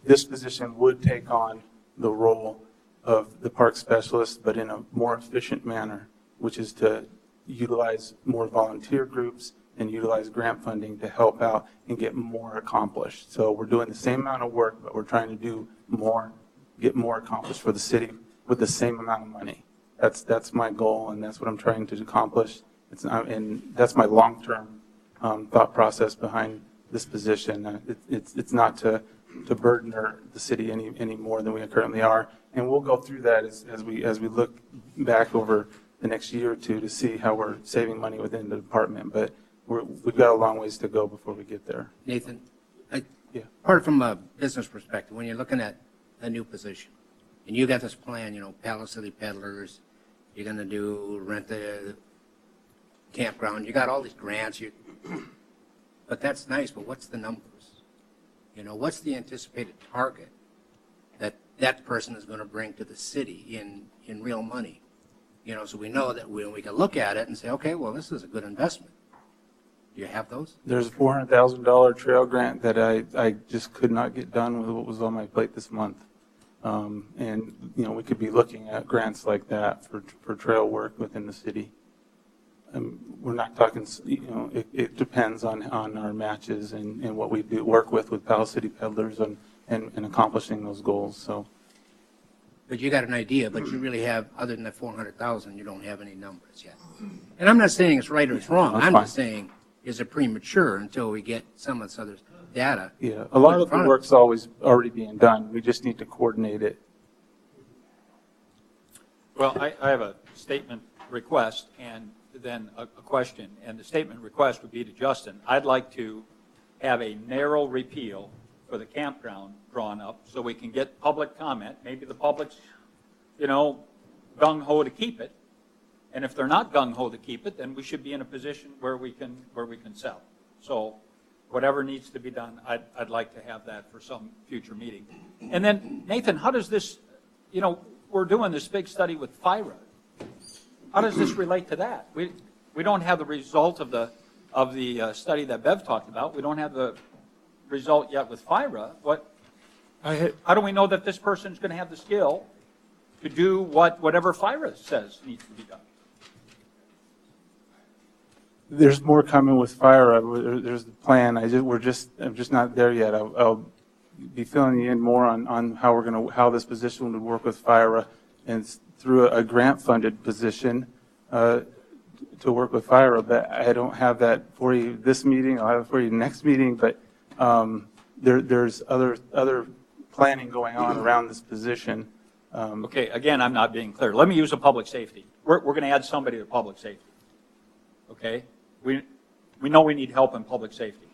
this position would take on the role of the park specialist, but in a more efficient manner, which is to utilize more volunteer groups and utilize grant funding to help out and get more accomplished. So we're doing the same amount of work, but we're trying to do more, get more accomplished for the city with the same amount of money. That's my goal, and that's what I'm trying to accomplish. And that's my long-term thought process behind this position. It's not to burden the city any more than we currently are, and we'll go through that as we look back over the next year or two to see how we're saving money within the department. But we've got a long ways to go before we get there. Nathan, apart from a business perspective, when you're looking at a new position, and you got this plan, Palace City Peddlers, you're going to rent the campground, you got all these grants, but that's nice, but what's the numbers? What's the anticipated target that person is going to bring to the city in real money? You know, so we know that we can look at it and say, okay, well, this is a good investment. Do you have those? There's a $400,000 trail grant that I just could not get done with what was on my plate this month. And, you know, we could be looking at grants like that for trail work within the city. We're not talking, you know, it depends on our matches and what we do work with Pal City Peddlers and accomplishing those goals, so. But you got an idea, but you really have, other than the 400,000, you don't have any numbers yet. And I'm not saying it's right or it's wrong. That's I'm fine. just saying, is it premature until we get some of this other data? Yeah, a lot of the work's always already being done. We just need to coordinate it. Well, I have a statement request and then a question. And the statement request would be to Justin. I'd like to have a narrow repeal for the campground drawn up so we can get public comment. Maybe the public's, you know, gung-ho to keep it. And if they're not gung-ho to keep it, then we should be in a position where we can sell. So whatever needs to be done, I'd like to have that for some future meeting. And then, Nathan, how does this, you know, we're doing this big study with FIRA. How does this relate to that? We don't have the result of the study that Bev talked about. We don't have the result yet with FIRA. How do we know that this person's going to have the skill to do whatever FIRA says needs to be done? There's more coming with fire. There's the plan. I'm just not there yet. I'll be filling you in more on how this position would work with FIRA, and through a grant-funded position to work with FIRA. But I don't have that for you this meeting. I'll have it for you next meeting. But there's other planning going on around this position. Okay, again, I'm not being clear. Let me use a public safety. We're going to add somebody to public safety. Okay? We know we need help in public safety.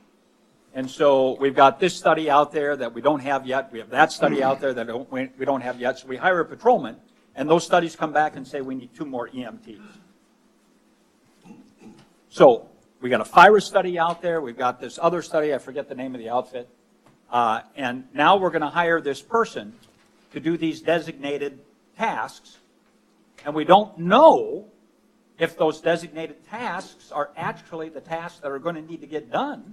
And so we've got this study out there that we don't have yet. We have that study out there that we don't have yet. So we hire a patrolman, and those studies come back and say we need 2 more EMTs. So we got a FIRA study out there. We've got this other study. I forget the name of the outfit. And now we're going to hire this person to do these designated tasks. And we don't know if those designated tasks are actually the tasks that are going to need to get done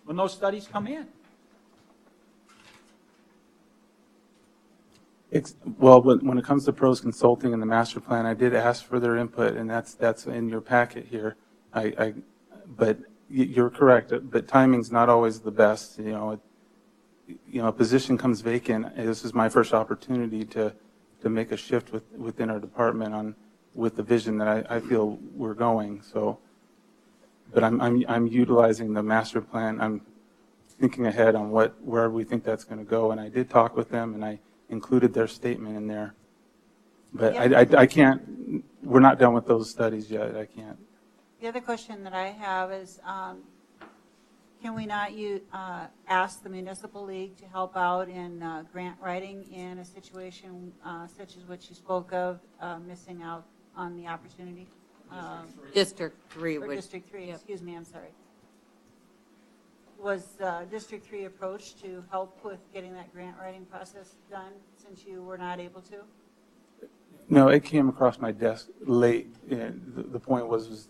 when those studies come in. Well, when it comes to pros consulting and the master plan, I did ask for their input, and that's in your packet here. But you're correct. But timing's not always the best. You know, a position comes vacant. This is my first opportunity to make a shift within our department with the vision that I feel we're going. So, but I'm utilizing the master plan. I'm thinking ahead on where we think that's going to go. And I did talk with them, and I included their statement in there. But I can't. We're not done with those studies yet. I can't. The other question that I have is, can we not ask the Municipal League to help out in grant writing in a situation such as what you spoke of, missing out on the opportunity? District 3 or would. District 3, Yep. excuse me, I'm sorry. Was District 3 approached to help with getting that grant writing process done since you were not able to? No, it came across my desk late. And the point was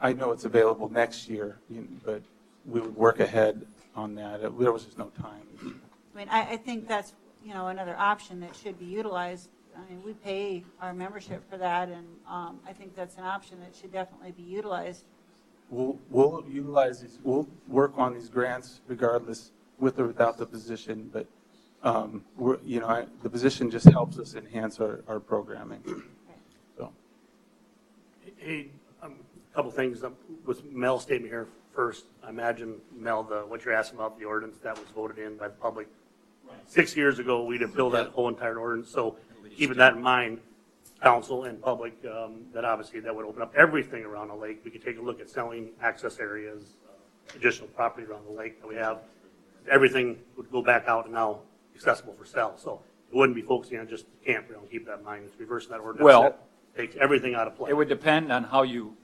I know it's available next year, but we would work ahead on that. There was just no time. I mean, I think that's, another option that should be utilized. I mean, we pay our membership for that, and I think that's an option that should definitely be utilized. We'll utilize these. We'll work on these grants regardless, with or without the position. But the position just helps us enhance our programming. So, Hey, a couple things with Mel's statement here first. I imagine, Mel, what you're asking about the ordinance that was voted in by the public 6 years ago, we'd have built that whole entire ordinance. So keeping that in mind, council and public, that obviously that would open up everything around the lake. We could take a look at selling access areas, additional property around the lake that we have. Everything would go back out and now accessible for sale. So it wouldn't be focusing on just the campground. Keep that in mind. It's reversing that ordinance. Well, that takes everything out of play. It would depend on how you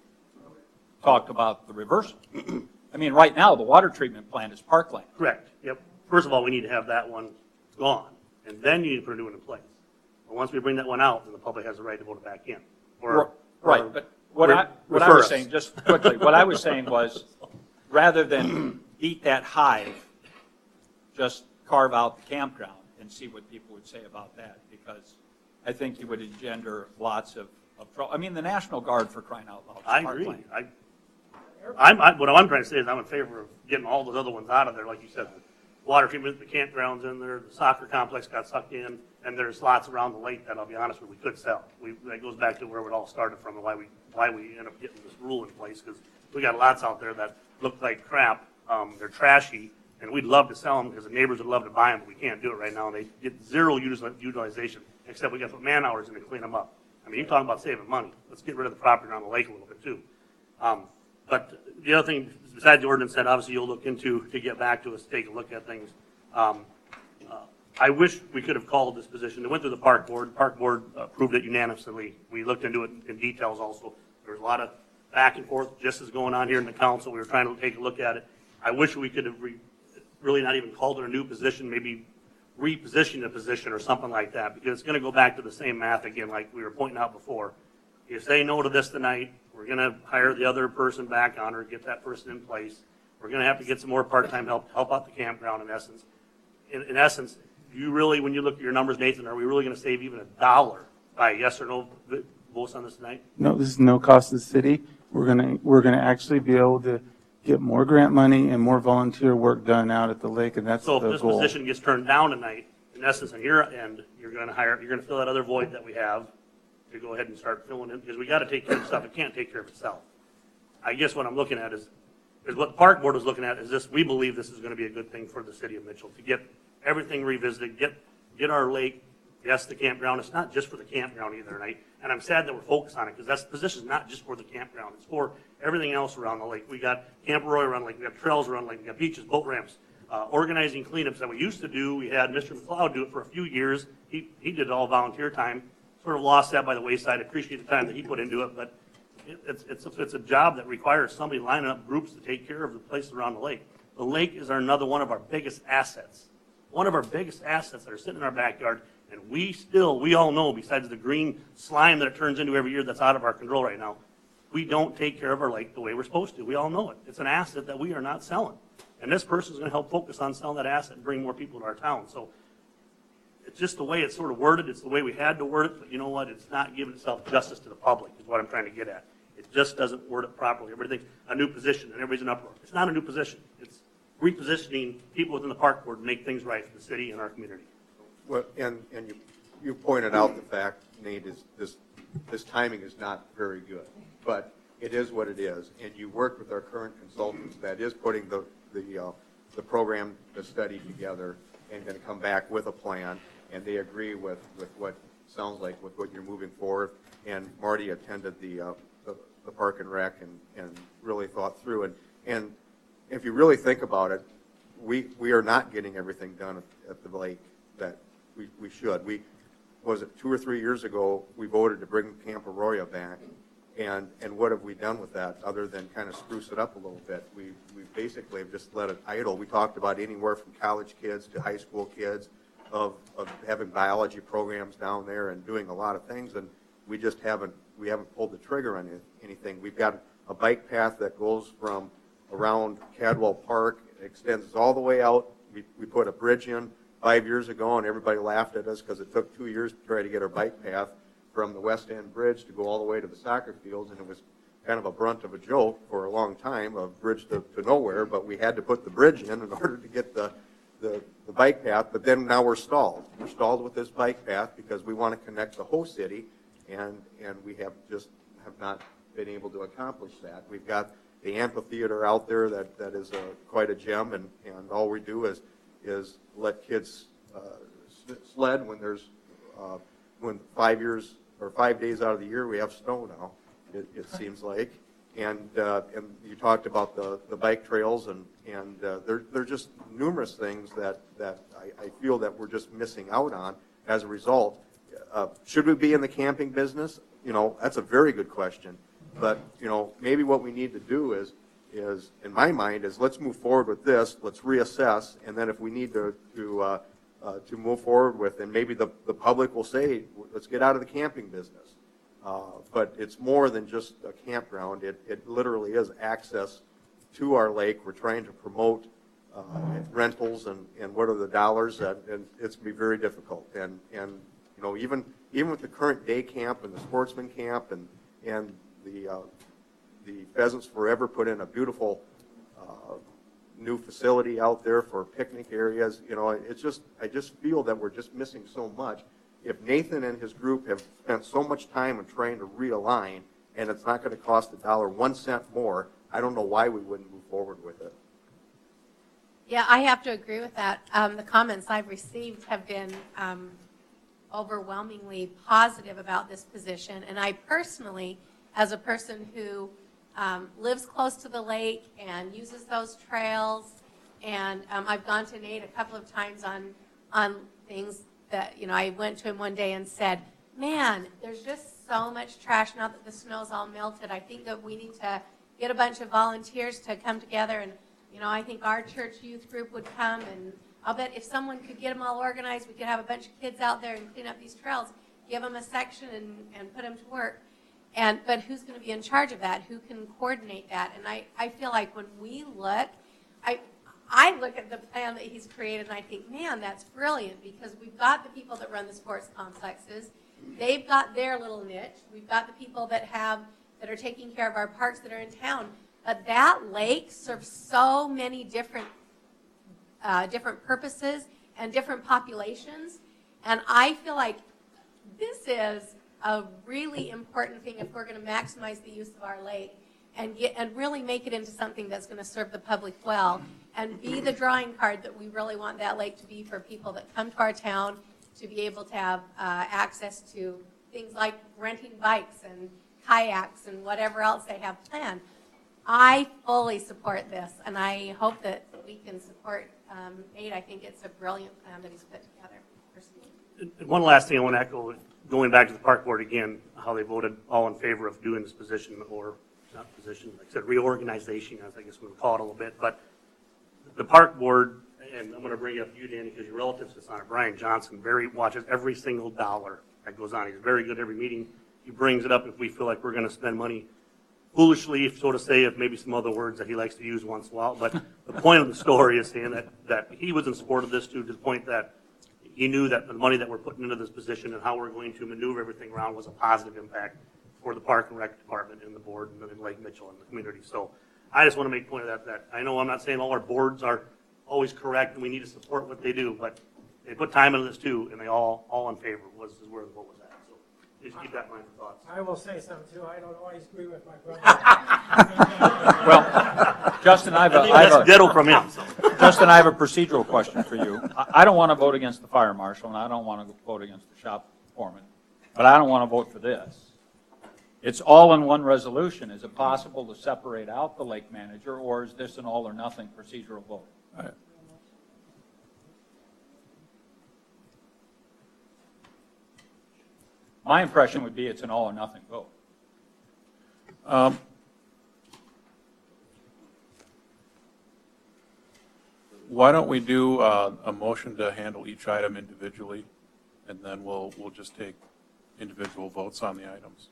talked about the reversal. I mean, right now, the water treatment plant is parkland. Correct. Yep. First of all, we need to have that one gone, and then you need to put a new one in place. But once we bring that one out, then the public has the right to vote it back in. Or Right, but what I refer was us. saying, just quickly, what I was saying was, rather than beat that hive, just carve out the campground and see what people would say about that, because I think you would engender lots of trouble. I mean, the National Guard, for crying out loud. is I agree. Parkland. What I'm trying to say is I'm in favor of getting all those other ones out of there, like you said. The water treatment, the campgrounds in there, the soccer complex got sucked in, and there's lots around the lake that, I'll be honest with you, we could sell. That goes back to where it all started from and why we end up getting this rule in place, because we got lots out there that look like crap. They're trashy, and we'd love to sell them because the neighbors would love to buy them, but we can't do it right now. And they get zero utilization, except we got to put man hours in to clean them up. I mean, you're talking about saving money. Let's get rid of the property around the lake a little bit too. But the other thing, besides the ordinance that obviously you'll look into to get back to us, take a look at things. I wish we could have called this position. It went through the park board. Park board approved it unanimously. We looked into it in details also. There was a lot of back and forth just as going on here in the council. We were trying to take a look at it. I wish we could have really not even called it a new position, maybe reposition the position or something like that, because it's going to go back to the same math again, like we were pointing out before. You say no to this tonight, we're going to hire the other person back on or get that person in place. We're going to have to get some more part-time help out the campground in essence. In essence, you really, when you look at your numbers, Nathan, are we really going to save even $1 by yes or no votes on this tonight? No, this is no cost to the city. We're gonna actually be able to get more grant money and more volunteer work done out at the lake, and that's the So if this goal. position gets turned down tonight, in essence, on your end, you're going to fill that other void that we have to go ahead and start filling in, because we got to take care of stuff. It can't take care of itself. I guess what I'm looking at is what the park board is looking at is this. We believe this is going to be a good thing for the city of Mitchell to get everything revisited, get our lake. Yes, the campground. It's not just for the campground either, and I'm sad that we're focused on it because that position is not just for the campground. It's for everything else around the lake. We got Camp Roy around the lake. We got trails around the lake. We got beaches, boat ramps, organizing cleanups that we used to do. We had Mr. McLeod do it for a few years. He did it all volunteer time. Sort of lost that by the wayside. I appreciate the time that he put into it, but it's a job that requires somebody lining up groups to take care of the places around the lake. The lake is another one of our biggest assets. One of our biggest assets that are sitting in our backyard, and we all know, besides the green slime that it turns into every year that's out of our control right now, we don't take care of our lake the way we're supposed to. We all know it. It's an asset that we are not selling. And this person is going to help focus on selling that asset and bring more people to our town. So it's just the way it's sort of worded. It's the way we had to word it, but you know what? It's not giving itself justice to the public is what I'm trying to get at. It just doesn't word it properly. Everybody thinks a new position and everybody's in uproar. It's not a new position. It's repositioning people within the park board to make things right for the city and our community. Well, and you pointed out the fact, Nate, is this timing is not very good, but it is what it is. And you worked with our current consultants that is putting the program, the study together and going to come back with a plan. And they agree with what sounds like with what you're moving forward. And Marty attended the Park and Rec and really thought through. And if you really think about it, we are not getting everything done at the lake that we should. Was it 2 or 3 years ago, we voted to bring Camp Arroyo back. And what have we done with that other than kind of spruce it up a little bit? We basically have just let it idle. We talked about anywhere from college kids to high school kids of having biology programs down there and doing a lot of things, and we just haven't pulled the trigger on anything. We've got a bike path that goes from around Cadwell Park, extends all the way out. We put a bridge in 5 years ago, and everybody laughed at us because it took 2 years to try to get our bike path from the West End Bridge to go all the way to the soccer fields, and it was kind of a brunt of a joke for a long time, a bridge to nowhere, but we had to put the bridge in order to get the bike path. But then now we're stalled. We're stalled with this bike path because we want to connect the whole city, and we have not been able to accomplish that. We've got the amphitheater out there that is quite a gem, and all we do is let kids sled when there's when 5 years or 5 days out of the year we have snow now. It seems like, and you talked about the bike trails, and there are just numerous things that I feel that we're just missing out on as a result. Should we be in the camping business? That's a very good question. But maybe what we need to do is in my mind, is let's move forward with this. Let's reassess, and then if we need to to move forward with, and maybe the public will say, let's get out of the camping business. But it's more than just a campground. It literally is access to our lake. We're trying to promote rentals and what are the dollars, and it's going to be very difficult. And you know, even with the current day camp and the sportsman camp and the Pheasants Forever put in a beautiful new facility out there for picnic areas. You know, it's just, I just feel that we're just missing so much. If Nathan and his group have spent so much time in trying to realign, and it's not going to cost $1 more, I don't know why we wouldn't move forward with it. Yeah, I have to agree with that. The comments I've received have been overwhelmingly positive about this position, and I personally, as a person who lives close to the lake and uses those trails, and I've gone to Nate a couple of times on things that, you know, I went to him one day and said, man, there's just so much trash now that the snow's all melted. I think that we need to get a bunch of volunteers to come together, and, you know, I think our church youth group would come, and I'll bet if someone could get them all organized, we could have a bunch of kids out there and clean up these trails, give them a section and put them to work. But who's going to be in charge of that? Who can coordinate that? And I feel like when we look, I look at the plan that he's created and I think, man, that's brilliant, because we've got the people that run the sports complexes. They've got their little niche. We've got the people that are taking care of our parks that are in town. But that lake serves so many different purposes and different populations. And I feel like this is a really important thing if we're going to maximize the use of our lake and really make it into something that's going to serve the public well and be the drawing card that we really want that lake to be for people that come to our town, to be able to have access to things like renting bikes and kayaks and whatever else they have planned. I fully support this, and I hope that we can support Nate. I think it's a brilliant plan that he's put together, personally. And one last thing I want to echo, going back to the park board again, how they voted all in favor of doing this position, or not position, like I said, reorganization, as I guess we would call it a little bit. But the park board, and I'm going to bring it up to you, Danny, because your relative sits on it, Brian Johnson, watches every single dollar that goes on. He's very good at every meeting. He brings it up if we feel like we're going to spend money foolishly, so to say, if maybe some other words that he likes to use once in a while. But the point of the story is saying that he was in support of this to the point that he knew that the money that we're putting into this position and how we're going to maneuver everything around was a positive impact for the Park and Rec Department and the board and Lake Mitchell and the community. So I just want to make a point of that I know I'm not saying all our boards are always correct and we need to support what they do, but they put time into this too, and they all in favor was where the vote was at. So just keep that in mind for thoughts. I will say something too. I don't always agree with my brother. Well, Justin, I have that's ditto from him. Justin, I have a procedural question for you. I don't want to vote against the fire marshal, and I don't want to vote against the shop foreman, but I don't want to vote for this. It's all in one resolution. Is it possible to separate out the lake manager, or is this an all or nothing procedural vote? My impression would be it's an all or nothing vote. Why don't we do a motion to handle each item individually, and then we'll just take individual votes on the items.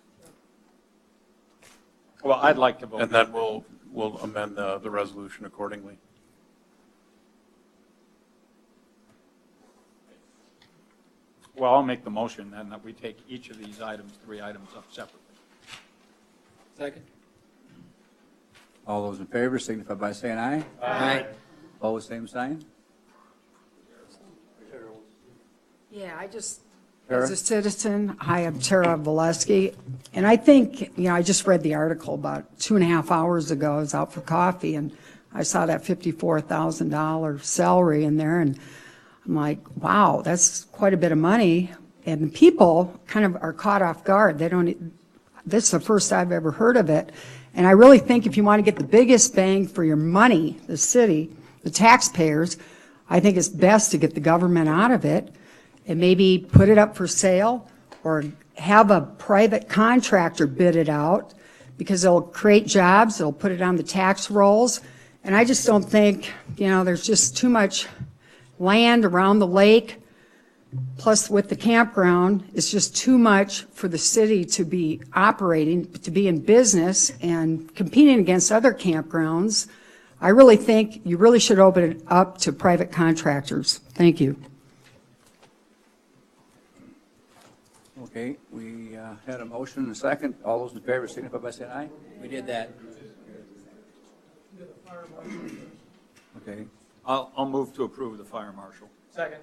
Well, I'd like to vote. And then we'll amend the resolution accordingly. Well, I'll make the motion then that we take each of these three items up separately. Second. All those in favor signify by saying aye. Aye. Opposed, same sign. Yeah, as Tara? a citizen, hi, I'm Tara Valesky, and I think, I just read the article about 2.5 hours ago. I was out for coffee, and I saw that $54,000 salary in there, and I'm like, wow, that's quite a bit of money, and people kind of are caught off guard. This is the first I've ever heard of it, and I really think if you want to get the biggest bang for your money, the city, the taxpayers, I think it's best to get the government out of it and maybe put it up for sale or have a private contractor bid it out, because it'll create jobs, it'll put it on the tax rolls. And I just don't think, there's just too much land around the lake, plus with the campground, it's just too much for the city to be operating, to be in business and competing against other campgrounds. I really think you really should open it up to private contractors. Thank you. Okay, we had a motion and a second. All those in favor signify by saying aye. We did that. Okay. I'll move to approve the fire marshal. Second.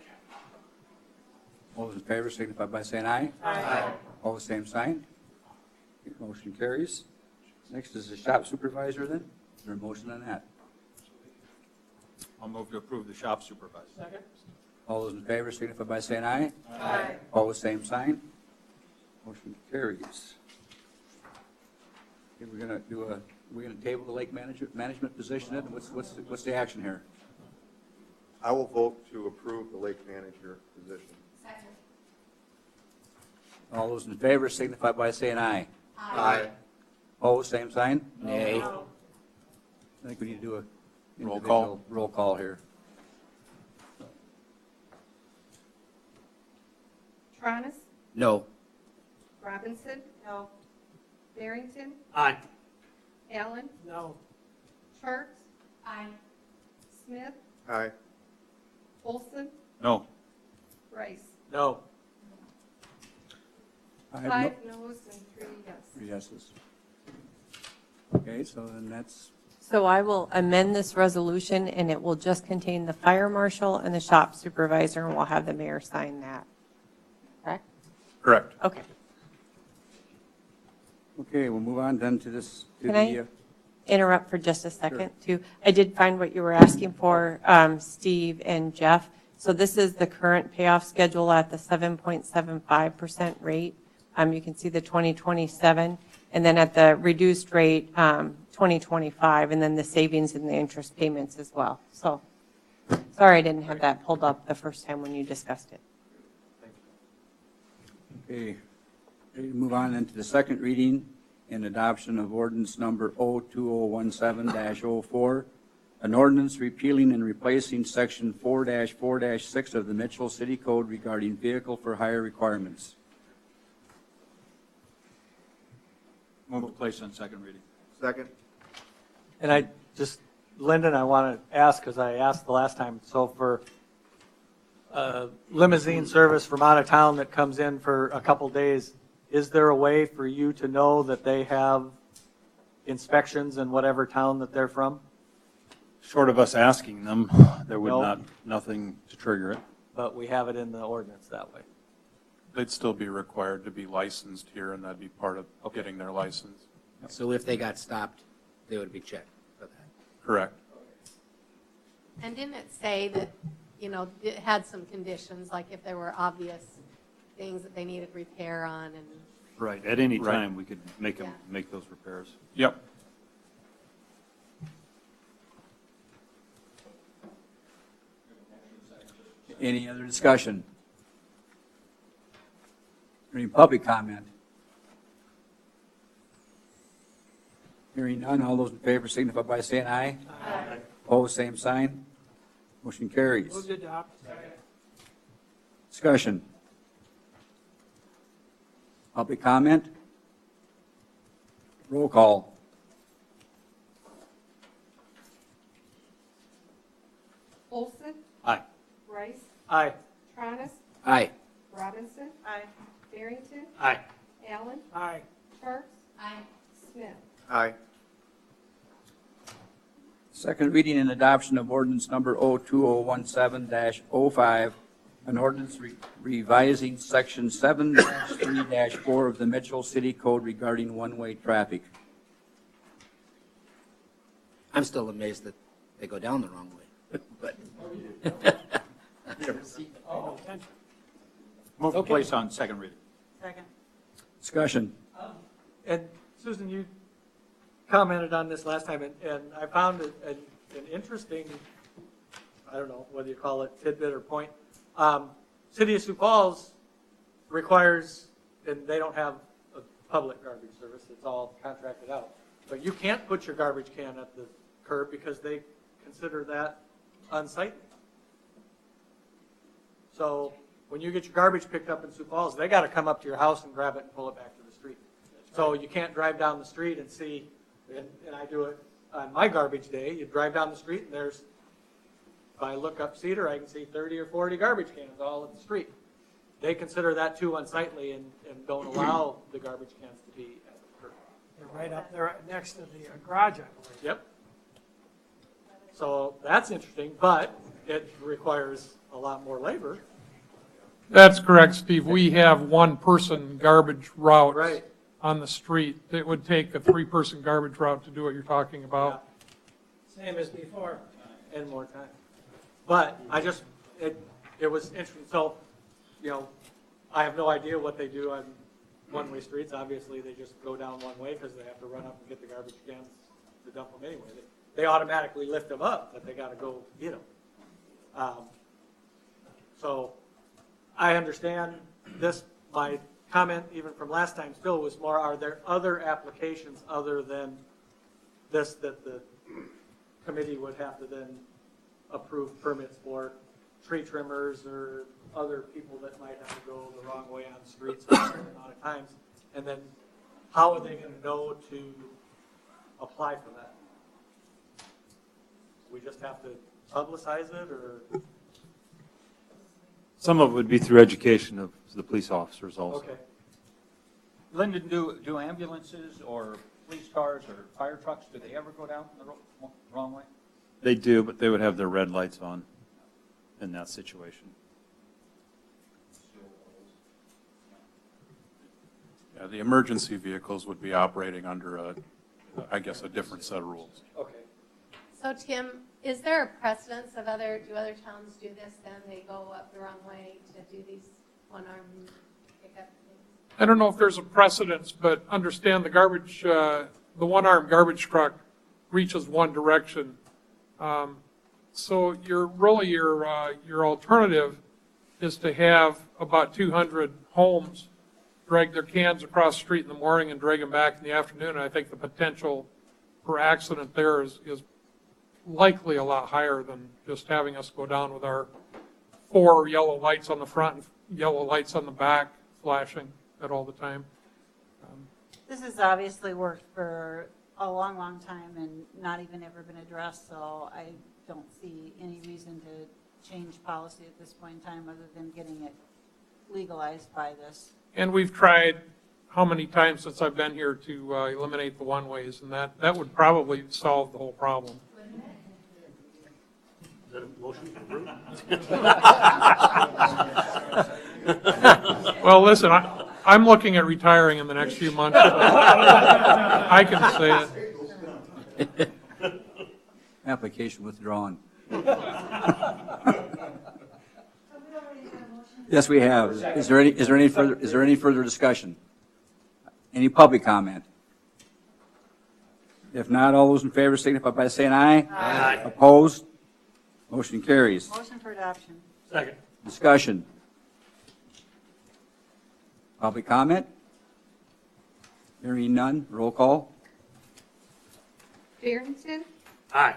All those in favor signify by saying aye. Aye. All the same sign. Motion carries. Next is the shop supervisor then. Is there a motion on that? I'll move to approve the shop supervisor. Second. All those in favor signify by saying aye. Aye. All the same sign. Motion carries. Okay, we're gonna table the lake management position. What's the action here? I will vote to approve the lake manager position. Second. All those in favor signify by saying aye. Aye. All the same sign. Nay. I think we need to do a Roll call. individual roll call here. Tronis, No. Robinson. No. Barrington, Aye. Allen, No. Sharps, Aye. Smith, Aye. Olson, No. Rice. No. I have no- 5 noes and 3 yes. Three yeses. Okay, so then that's, So I will amend this resolution, and it will just contain the fire marshal and the shop supervisor, and we'll have the mayor sign that. Correct? Correct. Okay. okay, we'll move on then to this, to Can the, I interrupt for just a second, too? I did find what you were asking for, Steve and Jeff. So this is the current payoff schedule at the 7.75% rate. You can see the 2027, and then at the reduced rate, 2025, and then the savings and the interest payments as well. So, sorry I didn't have that pulled up the first time when you discussed it. okay, ready to move on then to the second reading and adoption of ordinance number 02017-04, an ordinance repealing and replacing section 4-4-6 of the Mitchell City Code regarding vehicle for hire requirements. Move to place on second reading. Second. And I just, Lyndon, I want to ask, because I asked the last time, so for limousine service from out of town that comes in for a couple days, is there a way for you to know that they have inspections in whatever town that they're from? Short of us asking them, there would No. nothing to trigger it. But we have it in the ordinance that way. They'd still be required to be licensed here, and that'd be part of getting their license. So if they got stopped, they would be checked for that. Correct. And didn't it say that, it had some conditions, like if there were obvious things that they needed repair on and, Right, at any Right. time, we could make them, Yeah. make those repairs. Yep. Any other discussion? Any public comment? Hearing none, all those in favor signify by saying aye. Aye. Opposed, same sign. Motion carries. Move to adopt. Discussion. Public comment? Roll call. Olson, Aye. Rice, Aye. Tronis, Aye. Robinson, Aye. Barrington, Aye. Allen, Aye. Sharps, Aye. Smith. Aye. Second reading and adoption of ordinance number 02017-05, an ordinance revising section 7-3-4 of the Mitchell City Code regarding one-way traffic. I'm still amazed that they go down the wrong way, but. Move to Okay. place on second reading. Second. Discussion. And Susan, you commented on this last time, and I found it an interesting, I don't know whether you call it tidbit or point. City of Sioux Falls requires, and they don't have a public garbage service, it's all contracted out. But you can't put your garbage can at the curb because they consider that unsightly. So when you get your garbage picked up in Sioux Falls, they got to come up to your house and grab it and pull it back to the street. So you can't drive down the street and see, and I do it on my garbage day, you drive down the street and there's, if I look up Cedar, I can see 30 or 40 garbage cans all at the street. They consider that too unsightly and don't allow the garbage cans to be at the curb. They're right up there next to the garage, I believe. Yep. So that's interesting, but it requires a lot more labor. That's correct, Steve. We have one-person garbage route Right. on the street. It would take a three-person garbage route to do what you're talking about. Same as before. And more time. But I just, it was interesting. So, you know, I have no idea what they do on one-way streets. Obviously, they just go down one way because they have to run up and get the garbage cans to dump them anyway. They automatically lift them up, but they got to go get them. So I understand this. My comment, even from last time, still was more, are there other applications other than this that the committee would have to then approve permits for? Tree trimmers or other people that might have to go the wrong way on the streets a certain amount of times? And then how are they going to know to apply for that? We just have to publicize it, or? Some of it would be through education of the police officers also. Okay. Lyndon, do ambulances or police cars or fire trucks, do they ever go down the wrong way? They do, but they would have their red lights on in that situation. Yeah, the emergency vehicles would be operating under a different set of rules. Okay. So Tim, is there a precedence of do other towns do this then? They go up the wrong way to do these one-arm pickup things? I don't know if there's a precedence, but understand the one-armed garbage truck reaches one direction. So your alternative is to have about 200 homes drag their cans across the street in the morning and drag them back in the afternoon. And I think the potential for accident there is likely a lot higher than just having us go down with our 4 yellow lights on the front and yellow lights on the back flashing at all the time. This has obviously worked for a long, long time and not even ever been addressed, so I don't see any reason to change policy at this point in time other than getting it legalized by this. And we've tried how many times since I've been here to eliminate the one-ways, and that would probably solve the whole problem. Is that a motion to approve? Well, listen, I'm looking at retiring in the next few months. So I can say it. Application withdrawn. Yes, we have. Is there any further discussion? Any public comment? If not, all those in favor signify by saying aye. Aye. Opposed? Motion carries. Motion for adoption. Second. Discussion. Public comment? Hearing none, roll call. Barrington, Aye.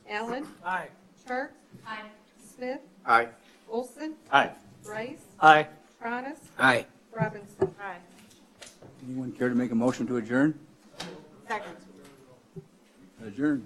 Allen, Aye. Sharp, Aye. Smith, Aye. Olson, Aye. Rice, Aye. Tronis, Aye. Robinson. Aye. Anyone care to make a motion to adjourn? Second. Adjourn.